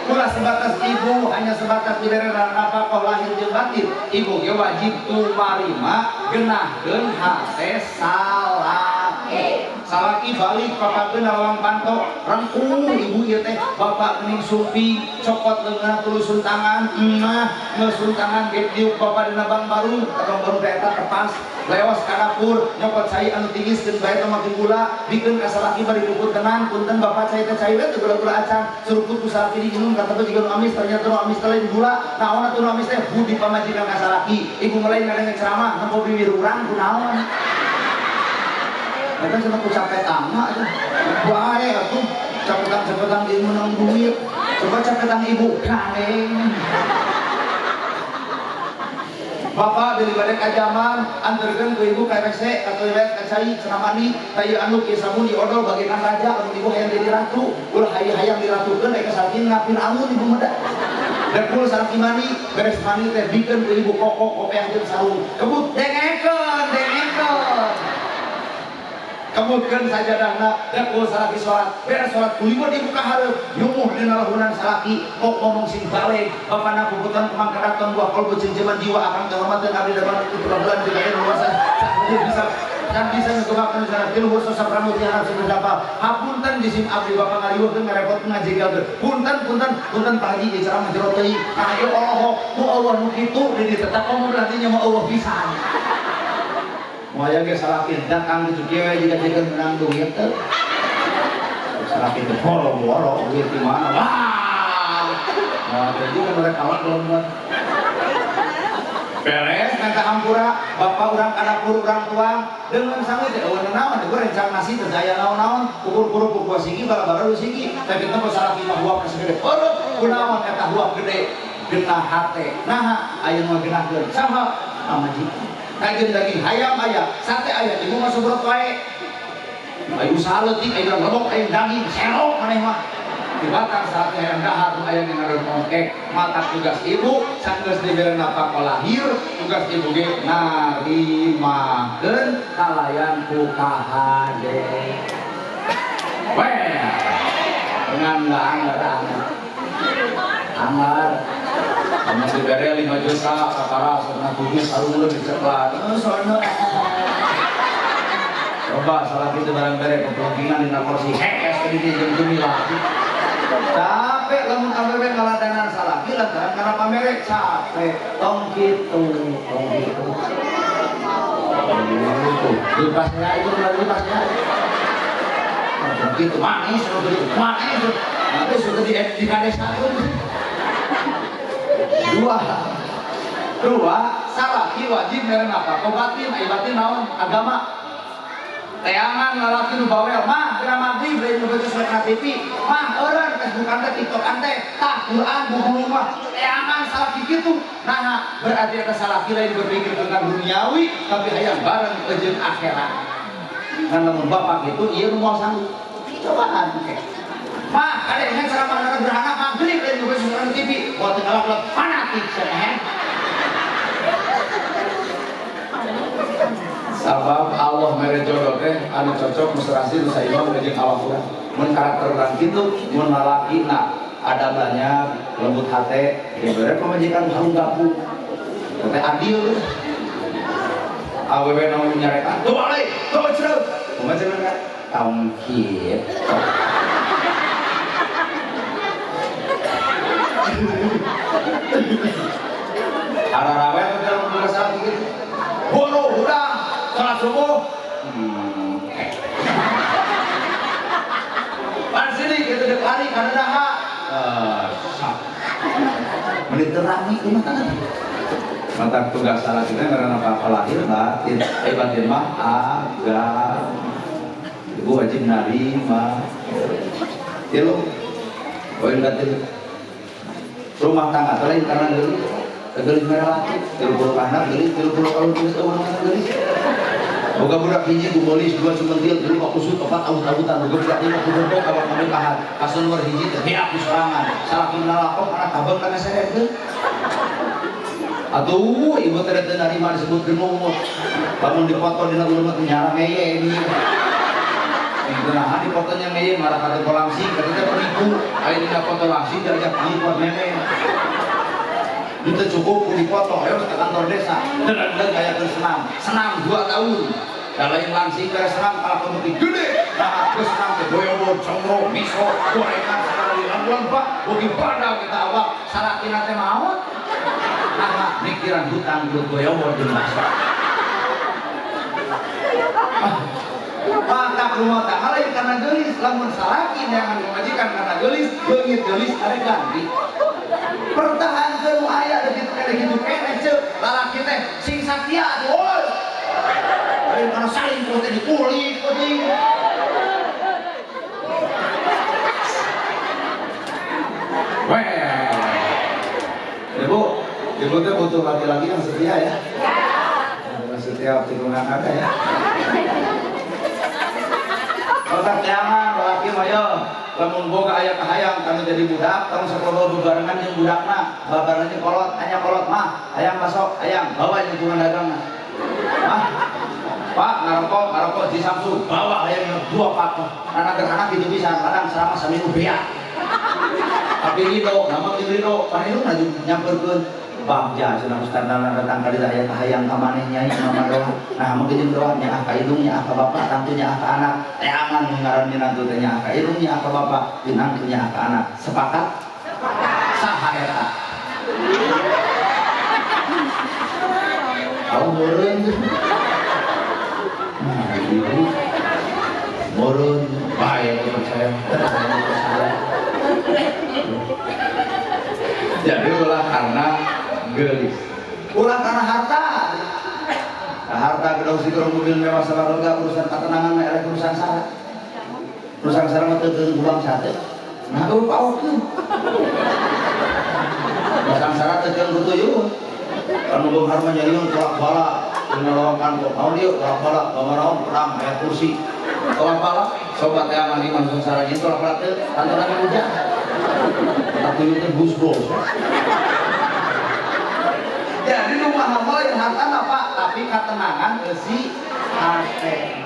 ulah sebatas ibu hanya sebatas diberi nafkah lahir jeung batin ibu ge wajib tumarima genahkeun hate salaki balik papakeun lawang panto rangkung ibu ieu teh bapak geuning sumping copot leungeunna tulusun tangan ngeusun tangan ge diuk bapak dina bang baru teh eta tepas leos ka dapur nyopot cai anu tingiskeun bae teh make gula bikeun ka salaki bari dukut tenan punten bapak cai teh cai teh gula-gula acan suruput ku salaki diginum kata teh jiga nu amis ternyata nu amis teh lain gula naonna teh nu amis teh budi pamajikan ka salaki ibu mulai ngadenge ceramah nempo bibir urang kunaon mereka cuma ku capek tamak aja bae atuh capetan di menang duit coba capetan ibu gandeng bapak dari balik kajaman anterkeun ku ibu ka WC ka toilet ka cai cenah mandi teu anu kieu sabun diodol bagaikan raja lamun ibu hayang jadi ratu ulah hayang diratukeun aya saking ngapin amun ibu meda dan kul salaki mandi beres mandi teh bikeun ku ibu kokok kopeang jeung sarung kebut dengekeun kemudkeun sajadahna dan kul salaki salat beres salat kuliwat ibu ka hareup nyumuh dina lahunan salaki kok ngomong sing balik bapana puputan kemang karaton buah kolbu cengceman jiwa akan kehormatan abdi dalam itu bulan juga luasa bisa dan bisa ngeubakeun sana tilu urus sapramu tiara sedapa hapunten jisim abdi bapak ngariweukeun ngarepotkeun ngajegalkeun punten Pak Haji ceramah jero teuing ayo Allah ku Allah nu kitu di tetap kamu berarti nya Allah pisan moaya ge salaki datang di kieu jika jikeun menang duit teh salaki teh boro-boro duit di mana nah jadi kan mereka awak belum beres minta hampura bapak urang ka dapur urang tuang dengan sangut teh eueun naon teh rencang nasi teh daya naon-naon ukur-ukur ku sigi bara-bara sigi tapi teh salaki mah huap segede eueuh kunaon eta huap gede genah hate nah ayeuna genahkeun saha pamajikan kajian daging hayam aya sate aya ibu mah sobrot wae ayo usaha leutik aya lembok aya daging serok maneh mah dibatang sate hayam dahar aya di ngaran ongkek mata tugas ibu sanggeus dibere nafkah lahir tugas ibu ge narimakeun kalayan ku kahade weh dengan anggar kamu diberi 5 juta kakara pernah bugis sarung lu dicepat soalnya coba salah kita barang bere keplongkingan di kursi hekes di jemi lagi capek lamun ambil ngaladanan salah lantaran karena pamerek capek tong gitu lipasnya itu lipasnya begitu manis nanti sudah di kades satu dua salaki wajib mere nafkah batin aya batin naon agama teangan lalaki nu bawel mah geura maghrib beureun nu baca TV mah eureun Facebook ante TikTok ante tah Quran buku mah teangan salah gitu. Nah, berarti ada salah lain berpikir tentang duniawi, tapi hayang bareng jeung akhirat. Karena bapak itu iya mau sanggup. Cobaan. Pak, ada yang ceramah anak gerhana maghrib dan juga siaran TV. Buat ngelak-ngelak fanatik saya. Sabab Allah mere jodoh teh anu cocok musrasi nu saimah jeung Allah pura. Mun karakter urang kitu, mun lalaki ada banyak lembut hati, dibere pemajikan harum gapu. Teh adil. Awewe nu nyarekan, "Tuh ale, tuh cereuh." Kumaha cenah? Tangkit. Ararawe dalam masalah gitu. Boro udah salat subuh. Pan sini kita dek lari karena daha. Menit terangi kumaha? Mata tugas salah kita karena apa lahir batin. Batin mah agak. Ibu wajib narima. Tilu. Poin batin. Rumah tangga lain karena gelis merah laki, 30 anak gelis, 30 tahun gelis, orang gelis. Boga budak hiji gumolis, dua cumentil, 5 kusut, 4 awut-awutan, boga budak 5 kudodok, awak kami pahat, kasun luar hiji, terhiap di serangan, salah menalakok, anak tabang karena saya itu. Atuh, ibu ternyata narima disebut genumut, bangun dipotong di nalulungan nyara ngeye ini. Nah, di fotonya ngeye marah kata langsing, katanya penipu, ayo tidak foto langsing, diajak penipuan meme. Itu cukup dipoto, ayo ke kantor desa, dan kayak senam 2 tahun. Dan lain langsing kayak senam, kalau pemutih gede, nah terus senam ke boyobo, congro, miso, gorengan, sekali bulan pak, bagi pada kita awak, salah kita maut. Nah, mikiran hutang buat boyobo jelas. Maka rumah tangga lain karena gelis, lamun salaki jangan memajikan karena gelis, beungit gelis ada ganti. Pertahankan ayat gitu kene ceu lalaki teh sing sakia atuh. Lain karena saling teh dikulik penting. Weh. Ibu teh butuh laki-laki yang setia ya. Ya. Setiap tikungan ada ya. Otak jangan laki mayo lamun boga aya kahayang kami jadi budak tong sakola bebarengan jeung budakna babarannya kolot hanya kolot mah hayang masuk hayang bawa jeung tungan dagangna mah Pak ngarokok di Samsu bawa hayang 2 pak anak gerhana kitu bisa kadang selama saminggu beak tapi Rido nama Rido panehu nyamperkeun bagja cenah ustadna datang ka dieu aya kahayang ka maneh nyai mama doa nah mungkin doa nya ka indung nya ka bapak tantunya ka anak teangan ngaran minantu teh nya ka indung nya ka bapak dinangtunya ka anak sepakat saha eta au meureun nah ibu meureun bae percaya jadi ulah karena gelis ulah karena harta nah, harta gedong sigurung mobil mewah sabarega urusan ketenangan mah urusan sara mah teu buang sate nah eueuh paokeun urusan sara teu keun tuyul anu beunghar mah nyariun tolak-balak dina lawakan kok naon dieu tolak-balak pamanaon perang aya kursi tolak-balak sobat teh aman iman sara ieu tolak-balak teu tantonan hujan tuyul teh busbos. Jadi rumah hamba yang harta apa? Tapi ketenangan si hati.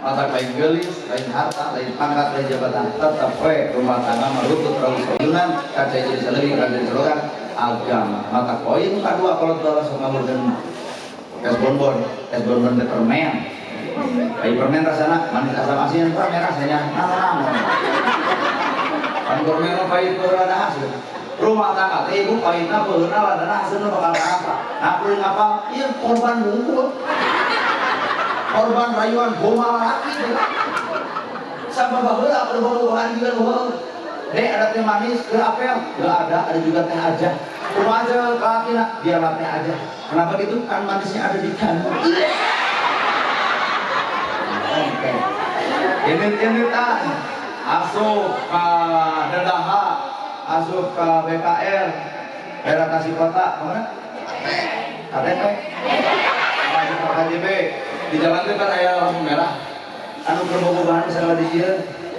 Mata lain gelis, lain harta, lain pangkat, lain jabatan. Tetap rumah tangga merutut terlalu sayunan, kaca jadi selebih, kaca jadi seluruh agama. Mata poin kedua kalau bawa sama dan es bonbon de permen. Kayak permen rasanya manis asam asin, permen rasanya nama-nama. Kan permen pahit berada hasil. Rumah tangga teh ibu pahitna beunal dan hasilna bakal apa? Nah, kuring apa? Ieu korban bungkul. Korban rayuan boma laki. Sama baheula berbohongan juga bohong. Dek ada teh manis, ke apel? Enggak ada juga teh aja. Kumaha aja kalakina, biar teh aja. Kenapa gitu? Kan manisnya ada di kandung. Oke. Ini tah asup ka dadaha asup ke BKR daerah Tasik Kota kemana? KTP KJB di jalan itu kan ada lampu merah anu kerbobogan misalnya di sini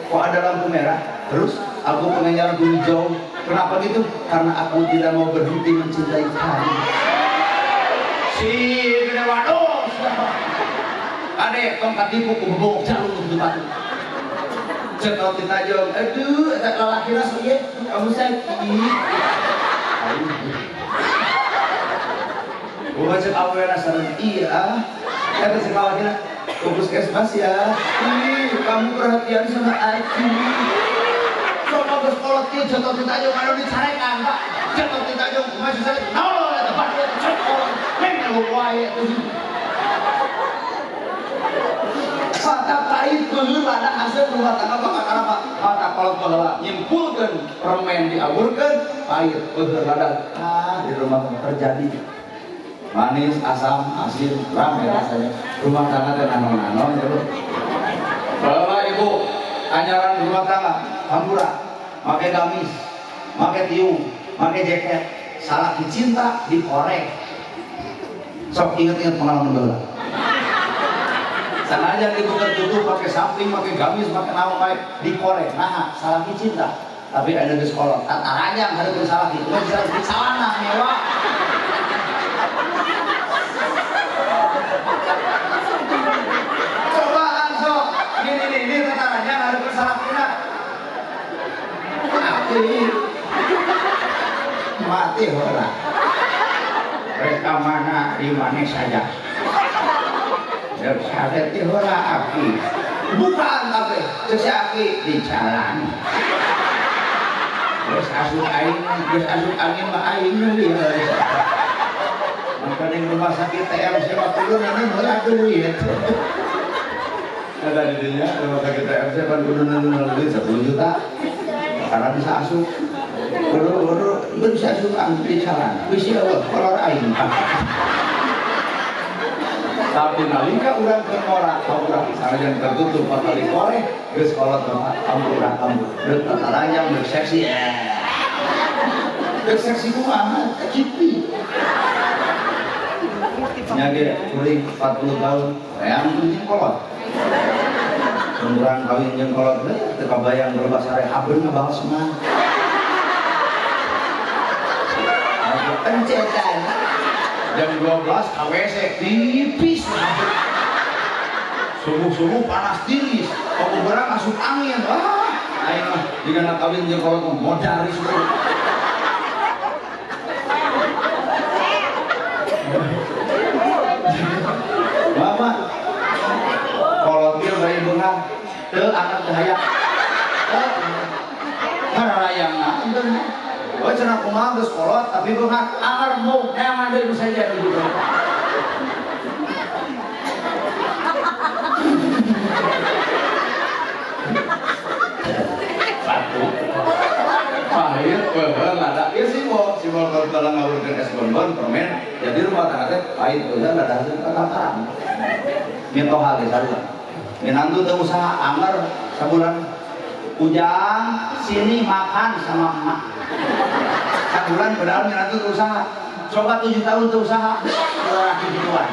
kok ada lampu merah terus aku pengen lampu hijau kenapa gitu? Karena aku tidak mau berhenti mencintai kamu si gede waduh adek tongkat tipu kubuk jalur untuk batu cetot ditajong aduh tak lalaki rasa ya kamu sakit bukan cek awalnya sarang iya kata cek awalnya fokus kesmas ya kamu perhatian sama aku coba bersekolotnya cetot ditajong ada dicarekan pak cetot ditajong masih sakit no ya tempat dia cetot memang luaya tuh mata pahit belum ada hasil rumah tangga karena mata kalau bahwa nyimpulkan permen diaburkan pahit belum ada di rumah tangga terjadi manis asam asin ramai rasanya rumah tangga dan nanon itu bapak ibu anyaran rumah tangga hampura pakai gamis pakai tiung pakai jaket salah dicinta dikorek sok inget-inget pengalaman bela sana aja dibuka tutup pakai samping pakai gamis pakai naon baik dikorek nah salah cinta tapi ada di sekolah tataranya harus bersalah itu bisa di sana mewah cobaan sok ini tataranya harus bersalah kita mati orang mereka mana di mana saja dan sadar itu orang api bukan tapi sesaki di jalan terus asuh angin mah aingnya dia maka di rumah sakit TMC waktu itu nanti mulai duit ada di dunia rumah sakit TMC kan dulu nanti 10 juta karena bisa asuh baru bisa asuh angin di jalan bisa kolor aing tapi nalika urang ke orang orang sana yang tertutup patah di korek geus kolot tempat ampura deuk tataranya deuk seksi deuk seksi kumaha kipi nya ge kuring 40 tahun yang penting kolot urang kawin jeung kolot teu kabayang berubah sare habeun ngabaos mah pencetan jam 12 KWC tipis subuh-subuh panas tiris kalau berang masuk angin ayo mah jika nak kawin jeung kolot modal risiko mama kolot dia bari beunghang teu anak daya harayangna oh cenah kumaha geus kolot tapi beunghang angar mau neangan deui saja gitu satu pahit beheung ada ieu simbol kalau dalam ngawurkeun es bonbon permen jadi rumah tangga teh pahit beheung ada hasil kataran mitoha ge sarua minantu teu usaha anggar sabulan ujang sini makan sama emak sebulan padahal minantu teu usaha coba 7 tahun teu usaha laki gituan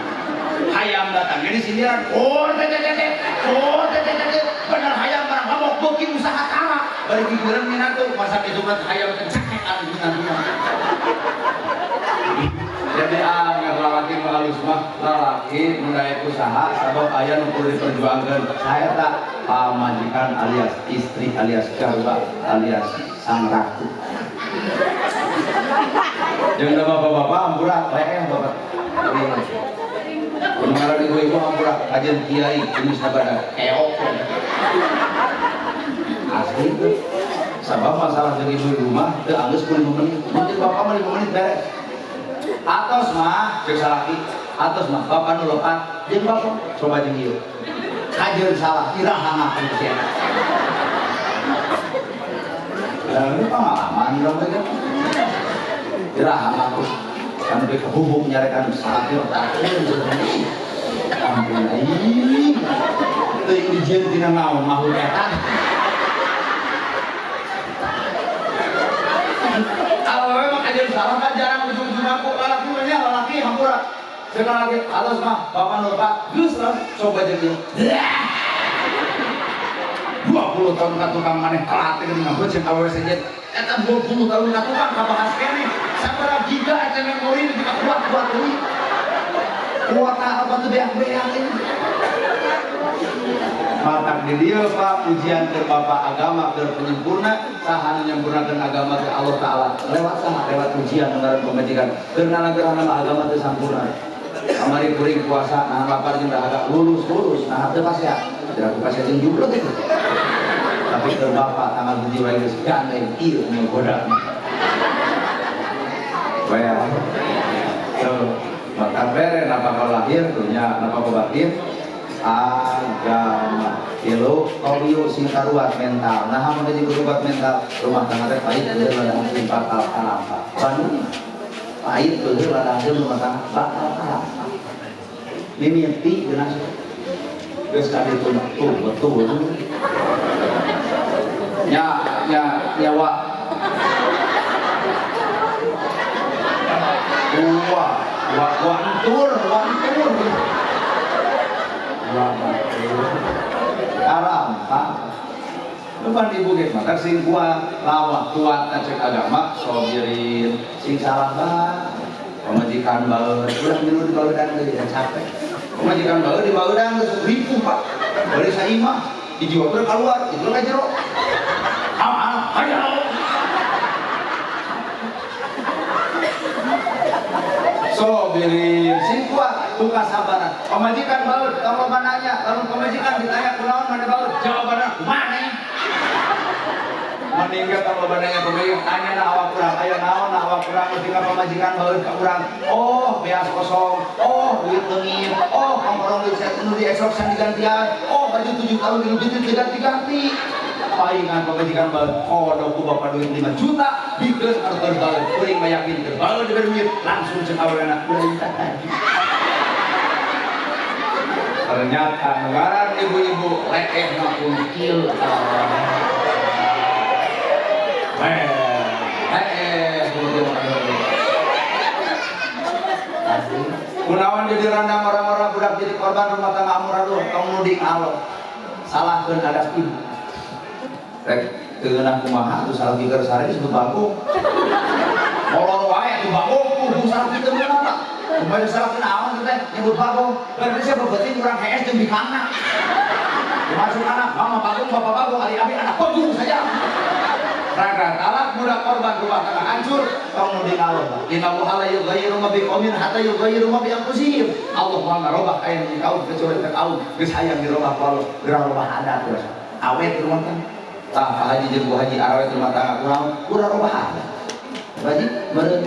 hayam datang ini sindiran bener hayam barang mabok beuki usaha tara bari gigireun minantu masa kejumat hayam kencaketan minantu jadi anggar lalaki halus mah lalaki mulai usaha sabab aya nu kudu diperjuangkeun saya tak pamajikan alias istri alias garba alias sang ratu jeung bapak-bapak ampura leeh bapak mengarang ibu-ibu ampura kajian kiai jenis nabada keok asli itu sabab masalah jeung ibu di rumah teu anggeus 5 menit mungkin bapak mah 5 menit beres atos mah cek salaki atos mah bapak nu lopat jeung bapak coba jeung ieu kajeun salah iraha ngaku sia ini pengalaman dong begitu iraha ngaku kan be kehubung nyarekan salaki otak ampun aing teu dijieun tina naon makhluk eta kalau memang kajeun salah kan Sekali lagi, halus mah, Bapak Nur Pak, geus lah, coba jadi 20 tahun ka tukang maneh telat teh geuning ngabeuceun awewe sejet. Eta 20 tahun ka tukang kabahas keneh. Sabaraha giga eta memori teh kuat-kuat deui. Kuatna apa teh beak-beak ini. Matak di dieu Pak pujian ke Bapak agama ke penyempurna saha nyempurnakeun agama ke Allah taala lewat saha lewat pujian ngaran pemajikan keur nalagerahan agama teu sampurna kamari kuring puasa nah lapar jeung agak lurus nah teu pasea tidak pasea jeung jublek itu tapi ke Bapak tanggal hiji wae geus gandeng ieu menggoda bae so maka bere napa lahir dunya napa batin agama ilu koyo sing karuat mental nah mun jadi karuat mental rumah tangga teh pahit teu ladang sing bakal kalapa pan pahit teu ladang rumah tangga bakal kalapa mimiti geuna geus ka ditu betul nyawa wantur alam Pak lupan ibu ge maka sing kuat lawak kuat cek agama sobirin sing salah Pak pemajikan baeur urang milu di baeudan deui capek pemajikan baeur di baeudan geus ripuh Pak bari saimah hiji waktu keluar itu ka jero ayo sobirin sing kuat buka sabaran pemajikan baeur kalau nanya lalu pemajikan ditanya kunaon mana baeur jawabanna kumaha meninggal kalau bananya pemajikan tanya na awak kurang aya naon na awak kurang ketika pemajikan baeur ka urang oh beas kosong oh duit leungit oh kamorong duit nu di esok san digantian oh baju 7 tahun diganti-ganti paingan pemajikan baeur kodok ku bapak duit 5 juta dikeus arter baeur kuring mayakin teh baeur diberi duit langsung ceuk aweuna kuring tadi ternyata ngaran ibu-ibu lekeh na kuncil kunaon jadi randang orang-orang budak jadi korban rumah tangga amburadul tong nuding Allah salahkeun adat ibu rek teu ngeunah kumaha atuh salah pikir sare disebut bangku molor wae atuh bangku kudu salah pikir beunang kumaha salah kenaon teh nyebut bangku berarti sia beuting urang HS jeung bikangna masuk anak mama bangku bapak bangku ari-abi anak bangku saja raga talak budak korban rumah tangga hancur tong nuding Allah innallaha la yughayyiru ma biqaumin hatta yughayyiru ma bi anfusihim Allah mah ngarobah aya di kaum kecuali ke kaum geus hayang dirobah ku Allah geura robah adat geus awet rumah tangga tah Pak Haji jeung Bu Haji awet rumah tangga kunaon kurang robah adat Haji meureun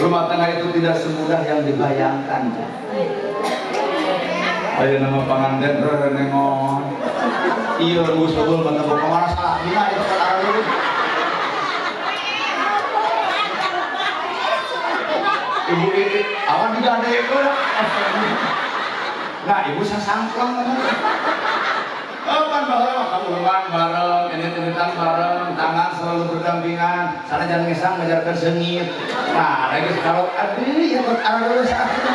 rumah tangga itu tidak semudah yang dibayangkan. Ayo nama panganten renengon. Iya Gus Bul mata buka mana salah dina itu kata areuh. Ibu ini awan digadekeun. Nah, ibu sasangkong. Kan bareng, kamulan bareng, ini-initan bareng, tangan selalu berdampingan, sana jangan ngesang ngajarkan sengit. Nah, lagi kalau aduh, ya buat arah dulu saat ini.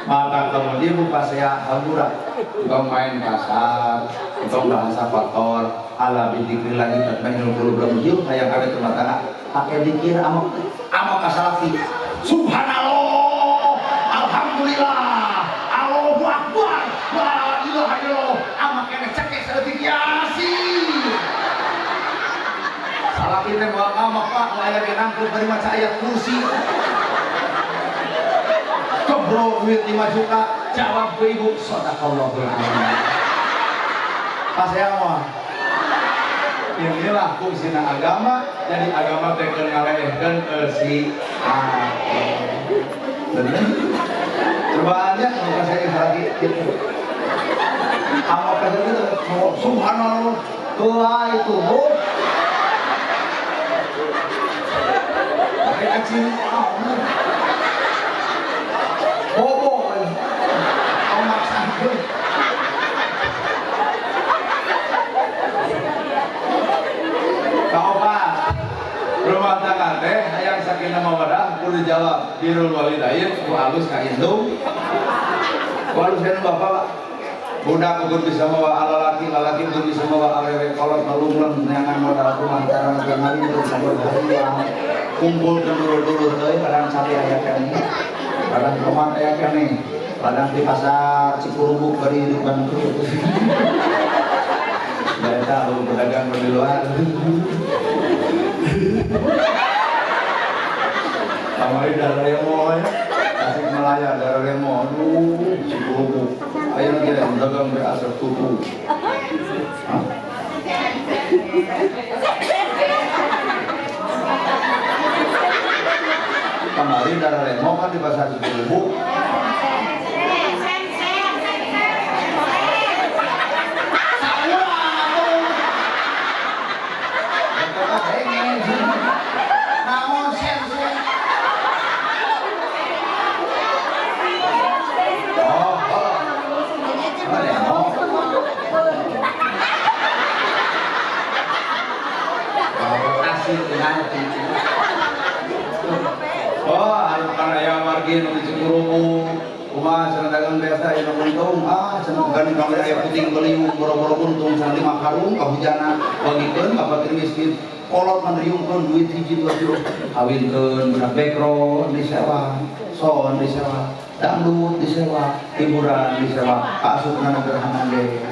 Maka kemudian buka saya hamburan, kita main pasar, kita bahasa faktor, ala bidikri lagi, tatmainul qulub lamujil, kayak kami rumah tangga, pakai dikir amok kasalafi, subhanallah, alhamdulillah. Salah kita bawa amak Pak melayani nangkut dari maca ayat kursi keblok duit 5 juta jawab ke ibu sadaqallahul azim pas saya mah inilah fungsina agama jadi agama teken ngalehkeun si bener cobaannya kalau saya lagi gitu amak kata gitu subhanallah doa itu kecil bobo kau maksa birul walidain ku alus ka indung ku alus ka bapak budak ukur bisa mawa lalaki lalaki ukur bisa mawa awewe kolot malunglang nyangan modal rumah cara ngari itu sabur hari kumpul ke dulur-dulur teh kadang sate aya kene kadang tomat aya kene kadang di pasar Cikurubuk bari di Bandung ya tahu pedagang di luar kamari dari Remo ya Tasik Malaya dari Remo Cikurubuk ayo lagi dagang berasal tubuh kamari dari Remo kan di pasar Cikurubuk margin di Cikurubuk kumaha cenah dagang biasa aya untung cenah gani kamari aya puting beliung boro-boro untung cenah 5 karung kahujana bagikeun ka fakir miskin kolot mandriungkeun duit hiji 2 juta kawinkeun budak background disewa sound disewa dangdut disewa hiburan disewa kaasupna gerhana ge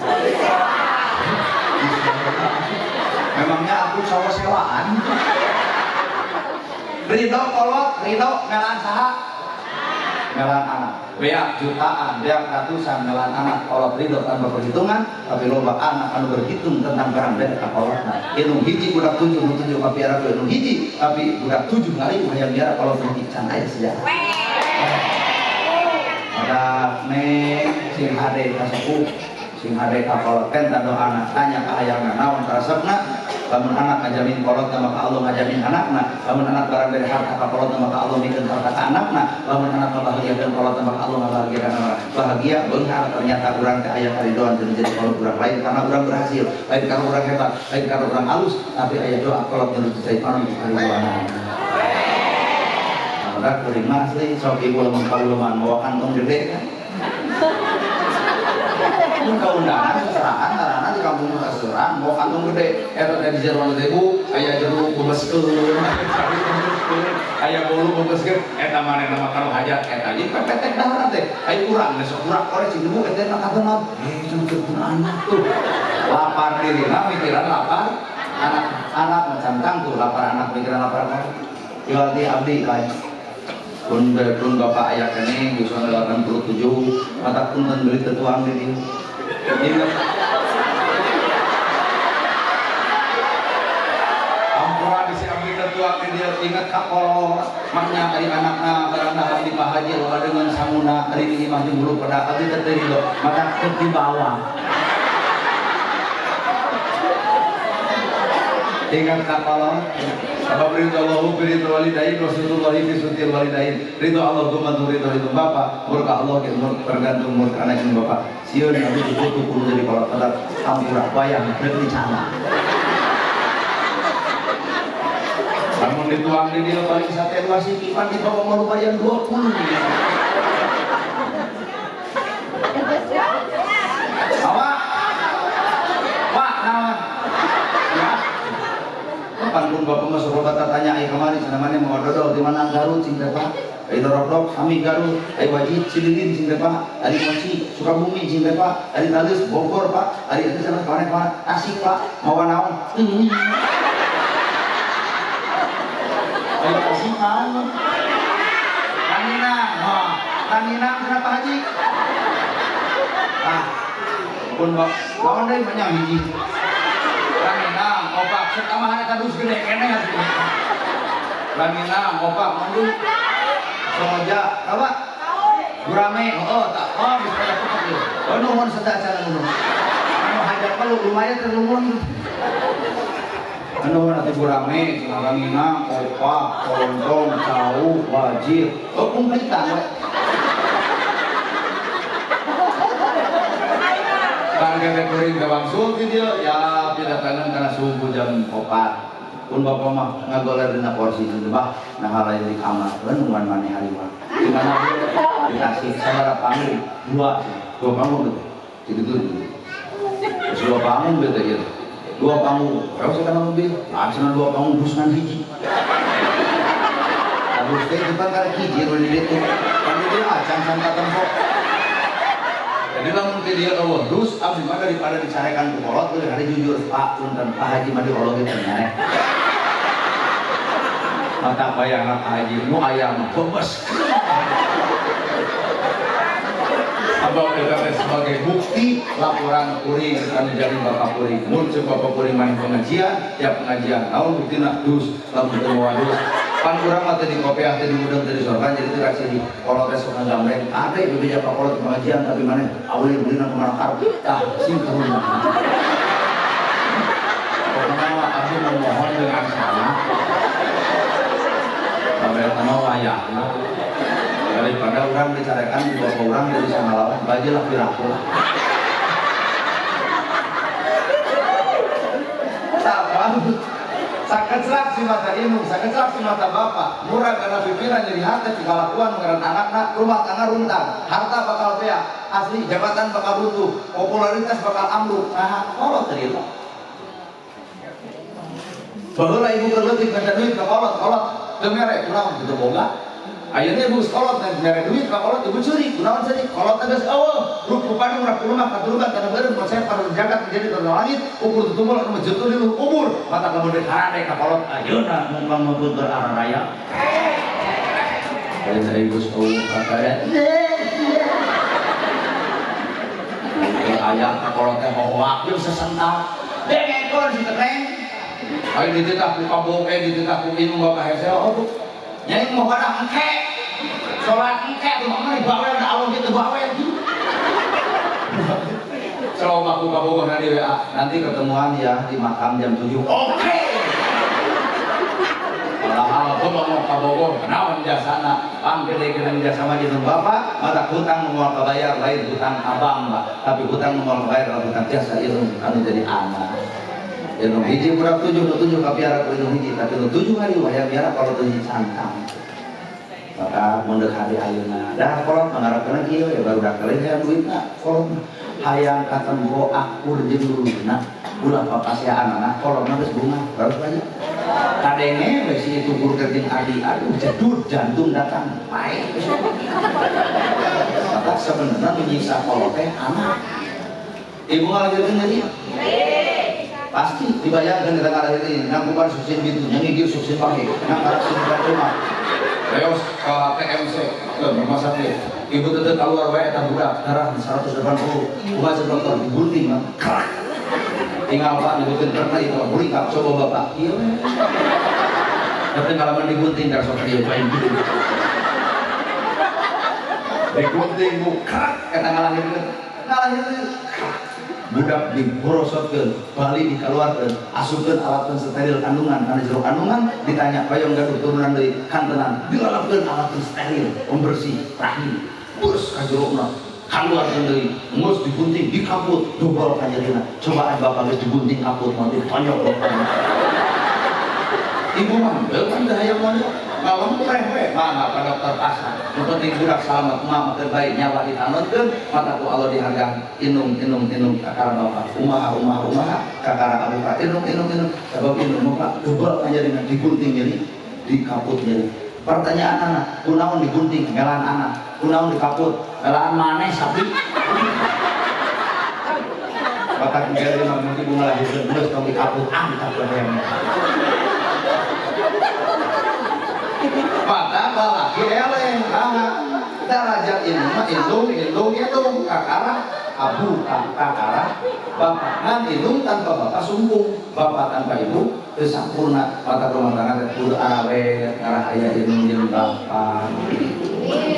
memangnya aku sawa sewaan Ridho kolot, Ridho melan saha? Melan anak, beak jutaan, beak ratusan melan anak kolot Ridho tanpa perhitungan, tapi loba anak anu berhitung tentang barang beak kolotna. Inung hiji budak 7 kapiara ke inung hiji, tapi budak 7 kali hayang biara kolot hiji can aya sejarah. Ada neng sing hade kasepuh, sing hade ka kolot tenta do anak tanya ka hayangna naon karesepna. Lamun anak ngajamin kolot maka Allah ngajamin anakna lamun anak barang dari harta ka kolot maka Allah mikeun harta ka anakna lamun anak bahagiakeun kolot maka Allah ngabahagiakeun anakna bahagia beunghar ternyata urang teh aya karidoan jeung jadi kolot urang lain karena urang berhasil lain karena urang hebat lain karena urang halus tapi aya doa kolot jeung syaitan untuk karidoan udah terima asli sok ibu lamun kauluman bawa kantong gede kan keundangan seserahan karena di kampung seserahan mau kantong gede eta dari jeruk tebu aya jeruk bebeskeun aya bolu bebeskeun eta manehna kalau hajat eta ieu pepetek daharan teh aya urang geus urang korek cing ibu eta na katenap cenah anak tuh lapar dirina mikiran lapar anak macam tangtu lapar anak mikiran lapar anak iwati abdi lain pun bapak ayah kene geus 87 mata punten beli tetuang di dieu ingat ampura bisi abdi tetuang di dieu ingat ka kolot maknya ari anakna barangna di Pak Haji lo dengan samuna ari di imah jeung bulu pada abdi teh lo mata keur di bawah ingat ka kolot Sebab ridho Allahu bi ridho walidain Rasulullahi bi sutil walidain ridho Allah gumantung ridho itu bapak murka Allah tergantung murka anak ini bapak sieun abdi dibutuh kudu jadi kolot tetap ampura bayang rek dicana lamun dituang di dieu paling sate 2 sikipan di bawah mau lumayan 20 awak wah naon pun bapak masuk obat tanya ai kemari sana mana mau dodol di mana Garut cing teh Pak ai Dorodok kami Garut ai Wajib Cililin cing teh Pak ari Moci Sukabumi cing teh Pak ari Talus Bogor Pak ari itu sana kemana Pak Tasik Pak mawa naon ai Tasik naon Tanina kenapa Haji pun lawan deui banyak hiji Ranginang, opak, sekamahan eta dus gede kene atuh. Ranginang, opak, mandu. Somoja, apa? Gurame, tak. Bisa ada kutuk ieu. Nuhun sada acara nuhun. Anu hajar palu lumayan teh nuhun. Nuhun atuh gurame, ranginang, opak, lontong, tahu, wajib. Kumplitan we. Kan kene kuring ke bangsul di dieu ya pidataneun kana subuh jam 4 pun bapak mah ngagoler dina porsi itu bah nah halain di kamar lenungan maneh hariwang gimana dikasih sabaraha panggung dua panggung gitu gitu dua panggung beda ya dua panggung kalau saya kan mobil asalnya dua panggung busnan hiji harus teh depan karena hiji udah itu kan dia acan sangka tempok jadi lamun ke dia Allah dus abdi mah daripada dicarekan ke kolot tuh hari jujur Pak punten Pak Haji mah diolong itu nyarek mata bayang Pak Haji nu aya mah bebes abang kita sebagai bukti laporan kuring anu jadi bapak kuring mun ceuk bapak kuring main pengajian tiap pengajian naon buktina dus lamun teu wadus pan urang mah teh di kopiah teh di mudeng teh di sorban jadi teh kasih di kolot teh sok nggambreng ade bebeja ka kolot pengajian tapi maneh aweul beulina kumaha karep tah sing turun pokona abdi memohon dengan salah sampai kana wayahna daripada orang dicarekan di bawah orang dari sana lawan bajilah piraku sakit serak si mata ilmu sakit serak si mata bapak murah karena pikiran jadi harta di kalakuan mengeran anak-anak rumah tangga runtang harta bakal beak asli jabatan bakal runtuh popularitas bakal ambruk nah kolot terima bahwa ibu kerletik kerja duit ke kolot temerek kurang gitu boga ayeuna ibu kolot dan mere duit ka kolot ibu curi kunaon curi kolot tegas eueuh rup pupanu urang rumah katulugan kana beureum saya pada jagat menjadi ke langit ukur tutumbul anu jutul di kubur mata ka beundeut harade ka kolot ayeuna mumpang mabut beraraya ayeuna ibu eueuh kakara aya ka kolot teh hoak jeung sesentak dengekor si teneng ayo dititah ku kaboke dititah ku inung bapak hese nyai mau pada engke sholat engke tuh mana bawel dah awal gitu bawel selalu aku kabogoh di WA nanti ketemuan ya di makam jam 7 oke padahal aku mau kabogoh kenawan jasana gede jasa mah jeung bapak mata hutang mau kebayar lain hutang abang mbak tapi hutang mau kebayar hutang jasa ilmu anu jadi anak ilmu hiji kurang 7 kapiara ku ilmu hiji tapi 7 hari waya biara kalau 7 santang maka mendekati ayeuna dah kolot mangharapkeun kieu ya baru dak kali hayang duitna kolot hayang katembo akur jeung luluna ulah papasiaan anak kolot geus bunga baru saja kadenge we si tukur jeung adi aduh jedut jantung datang bae maka sebenarnya menyiksa kolot teh anak ibu ngalajeun jadi pasti dibayangkan kita kala ini nangkupan suksin gitu nyangigir suksin pake nangkar suksin rumah Leos ke TMC ke rumah sakit ibu tetep keluar wae eta budak darah 180 kumaha cek dokter digunting kerak tinggal pak digunting pernah itu bulikap coba bapak iya tapi kalaman digunting dar sok dia main gitu digunting bu kerak kata ngalahireun budak diborosotkeun bali dikeluarkeun asupkeun alatkeun steril kandungan kana jero kandungan ditanya hoyong gaduh turunan deui kantenan dilalapkeun alatkeun steril pembersih rahim bus ka jerona keluarkeun deui geus digunting dikaput dobol ka nyerina coba bapak geus digunting kaput mau ditonyok ibu mah kan daya mondok malam rewe mana pada dokter pasar yang penting budak selamat mama terbaik nyawa ditanutkeun mata ku Allah dihargaan inung kakara bapak umaha kakara abu ka inung sabab inung bapak dobel panjang digunting jadi dikaput jadi pertanyaan anak kunaon digunting melaan anak kunaon dikaput melaan maneh sapi bapak kira mah mungkin bunga lagi terus tong dikaput dikaput yang pada balaki eleng derajat ini mah indung kakara abu kakara bapak ngan indung tanpa bapak sumpung bapak tanpa ibu sempurna mata rumah tangga kudu awet ngarah aya indung jeung bapak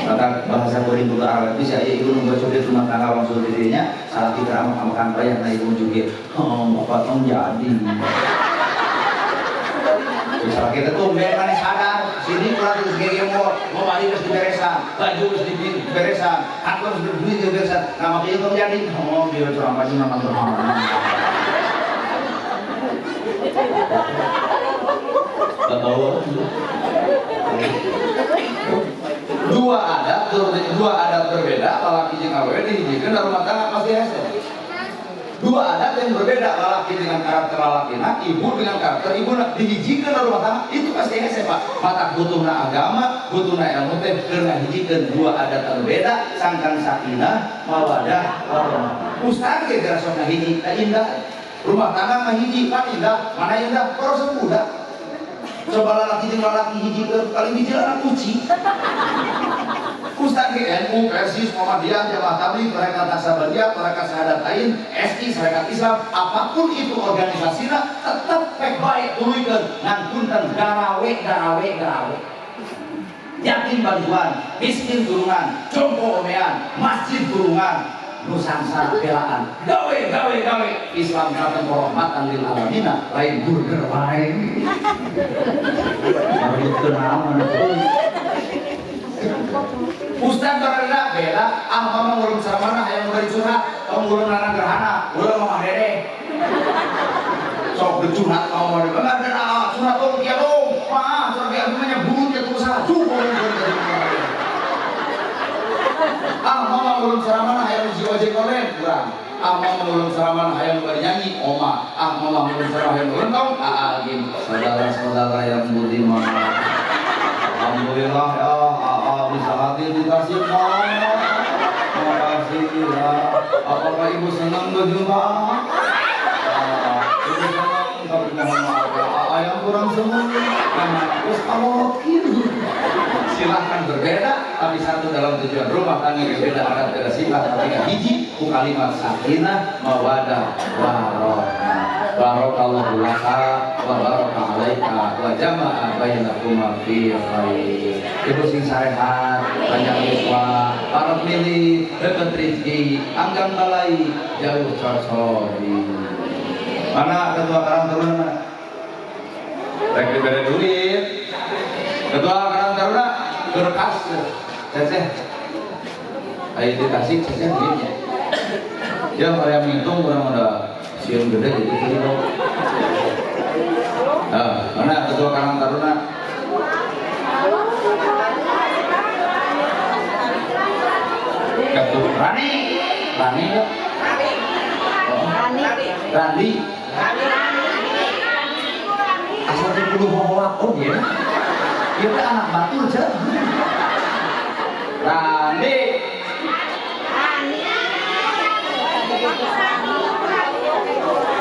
mata bahasa kuring kudu awet bisa aya ibu nu bacot rumah tangga langsung dirinya salah kita amakan bayar na ibu juga bapak tong jadi misalnya kita tuh biar mana sadar sini kurang terus gege mau balik terus diberesan baju terus diberesan kantor terus berduit diberesan nah makanya itu jadi biar curang baju nama Tuhan Gak tahu. Dua adat berbeda, lalaki jeung awewe dihijikeun dalam rumah tangga pasti hese. Dua adat yang berbeda, lalaki dengan karakter lalakina, ibu dengan karakter ibu dihijikeun dalam rumah tangga itu pasti hese Pak. Mata butuhna agama, butuhna ilmu teh keur ngahijikeun dua adat berbeda, sangkan sakinah, mawadah, warahmah. Ustaz ge gara sok ngahiji, indah. Rumah tangga ngahiji, kan indah, mana indah? Proses muda. Coba lalaki jeung lalaki hijikeun, paling hiji anak kucing. Ustaz NU, Persis, Muhammadiyah, Jamaah Tabligh, Tarekat Naksabandiyah, Tarekat Syahadatain, SI, Tarekat Islam, apapun itu organisasinya tetap pek baik tuluykeun ngantunkeun garawe. Yatim bantuan, miskin gulungan, jompo omean, masjid gulungan, nusansa belaan, gawe. Islam kata rahmatan lil alamin, lain burger wae. Marutkeun aman euy. Ustaz barada beda, mama ngurung saramana hayang bari curhat, ngurung lanang gerhana, ulah mama dede. Sok bercurhat mau mah bener ada curhat dong kieu dong. Mah curhat kieu mah bulut ya tuh salah cukup. Mama ngurung saramana hayang jiwa jekolen kurang. Mama ngurung saramana hayang bari nyanyi, oma. Mama ngurung saramana hayang ngelentong, agim. Saudara-saudara yang budiman. Alhamdulillah ya, bisa hadir di Tasikmalaya. Makasih ya. Apakah ibu senang berjumpa? Ibu senang, tapi mohon maaf ya, yang kurang senang. Terus kalau silahkan berbeda, tapi satu dalam tujuan rumah tangga berbeda, adat beda sifat, tapi hiji ku kalimat sakinah, mawadah, warahmah. Barakallahu laka wa baraka alaika wa jama'a bainakuma fi khair. Ibu sing sarehat, banyak iswa, para pilih, deket rezeki, anggang balai, jauh cocori. Mana ketua karang taruna? Rek dibere duit. Ketua karang taruna berkas. Ceceh. Ayo dikasih ceceh duitnya. Ya saya ngitung orang ada siun gede jadi kilo. Mana ketua Karang Taruna? Ketua Rani yuk. Randi. Asal 10 bawa ya. Kita anak batu aja. Randi.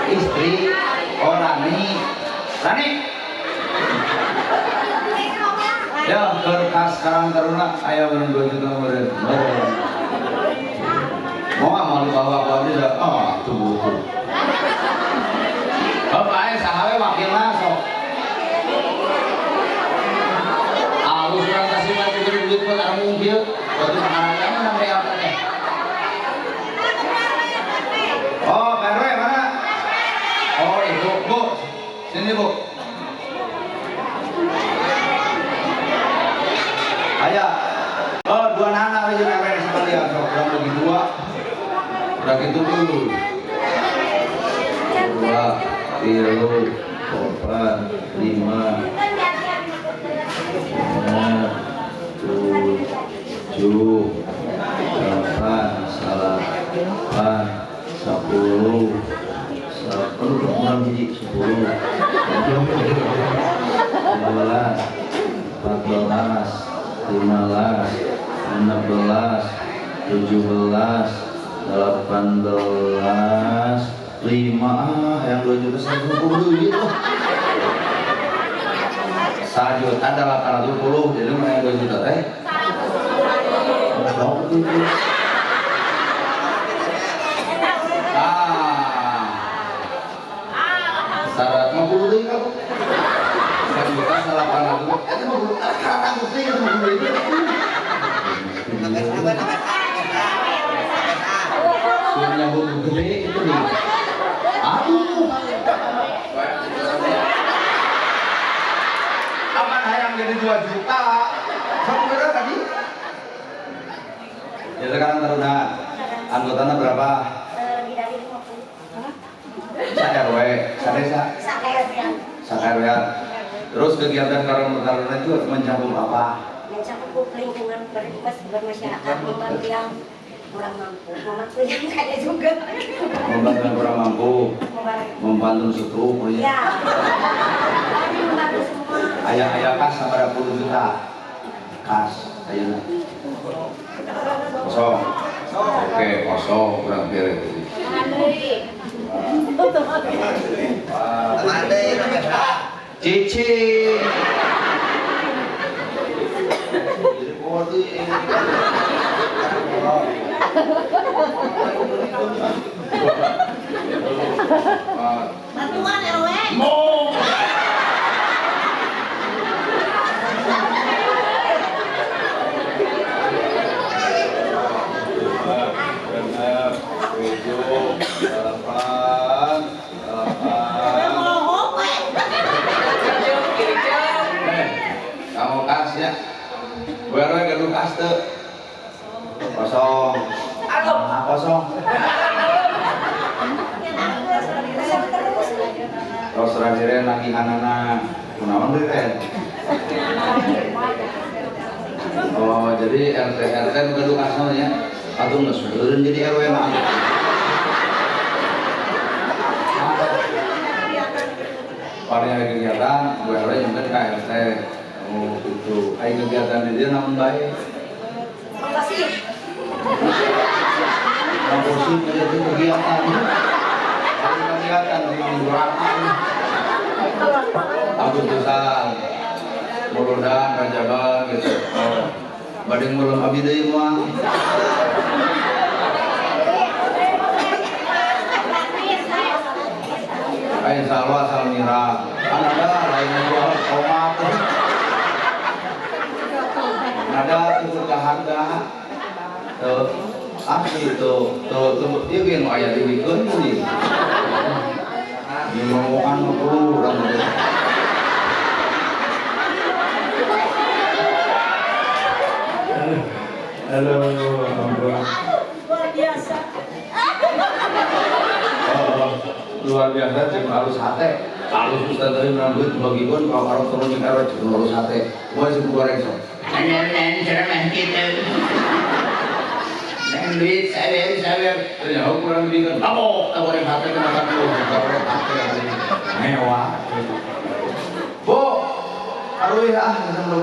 Istri, Rani. Ya, berkas Karang Taruna, ayah menunggu juga murid. Mau nggak mau dibawa dia? Tunggu. Bapak ayah sahawe wakil masuk. Aku sudah kasih lagi duit buat orang mungkin. Waktu makanannya mana mereka apa? Oh, Perwe mana? Oh, ibu, Bu. Sini, Bu. Ayah. Oh, 2 nana aja Perwe sekalian. So, kurang bagi 2. Udah gitu dulu. 2, 3, 4, 5. 7, 8, salah 8, 10, kurang biji 10, 12, 14, 15, 16, 17, 18, 5, yang 2 juta 120 gitu. 1 juta ada 820, jadi mana yang 2 juta teh? Syarat 50 deh kamu. 1 juta 800. Itu 50. Karena aku sih 50 itu. Suaranya bumbu gede itu nih. Aduh. Apa yang jadi 2 juta? Kamu berapa tadi? Ya sekarang Taruna. Anggotanya berapa? Sa RW, sa desa? Sa RW. Terus kegiatan Karang Taruna itu mencakup apa? Mencakup lingkungan bermasyarakat, membantu yang kurang mampu, membantu yang kaya juga. Membantu yang kurang mampu, membantu suku, ya. Membantu semua. Ayah kas sampai 10 juta, kas, ayah. Kosong. Oke, kosong kurang kira. Ada Cici. Bantuan RW. Kamu kas ya, gue gaduh kas tuh kosong, kosong. Terus terakhirnya lagi anak-anak kunaon deh. Oh jadi RT gaduh kas ya, atau nggak sudah jadi RW mah. Paling ada kegiatan, gue RW juga di KRT. Oh itu, ada kegiatan dia namun baik. Makasih. Makasih menjadi kegiatan. Ada kegiatan di mingguan. Agustusan, Muludan, Rajaban gitu. Badeng belum abdi deui mah. Insya Allah asal mira. Ada lain jual tomat. Ada tutur harga. Tuh, asli tuh ieu ge nu aya diwikeun nih. Ieu ngomongan mah kurang. Halo, Luar biasa. luar biasa cek halus sate. Halus Ustaz tadi menang duit bagipun kalau orang turun di karo cek halus sate. Gua sih goreng sok. Nen ceramah kita. Nen duit saya. Ya kurang bikin. Kamu goreng sate kenapa dulu? Goreng sate. Mewah. Bu, aduh ya, jam 12.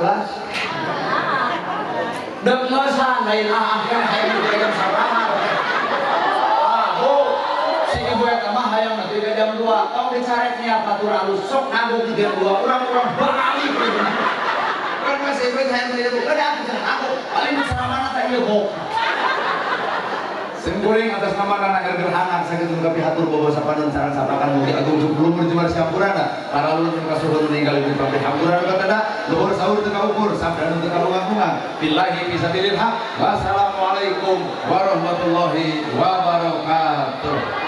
Dengesan lain akhir hayang dipegang sarana. Bu, si ibu eta mah hayang nanti jam 2. Tong dicareknya batur alus sok nanggung jam 2. Urang-urang bali. Urang masih ibu hayang teh bukan aku jangan aku. Paling ceramana teh ieu bu. Sengkuring atas nama anak gerhana saya juga pihatur bobo sapadan sareng sapakan mugi agung sebelum berjumpa sampurana para ulun kasuhun meninggal di pabrik hampurana katada luhur sahur teu kaukur sabda nu teu kaluangan billahi fisabilillah wassalamualaikum warahmatullahi wabarakatuh.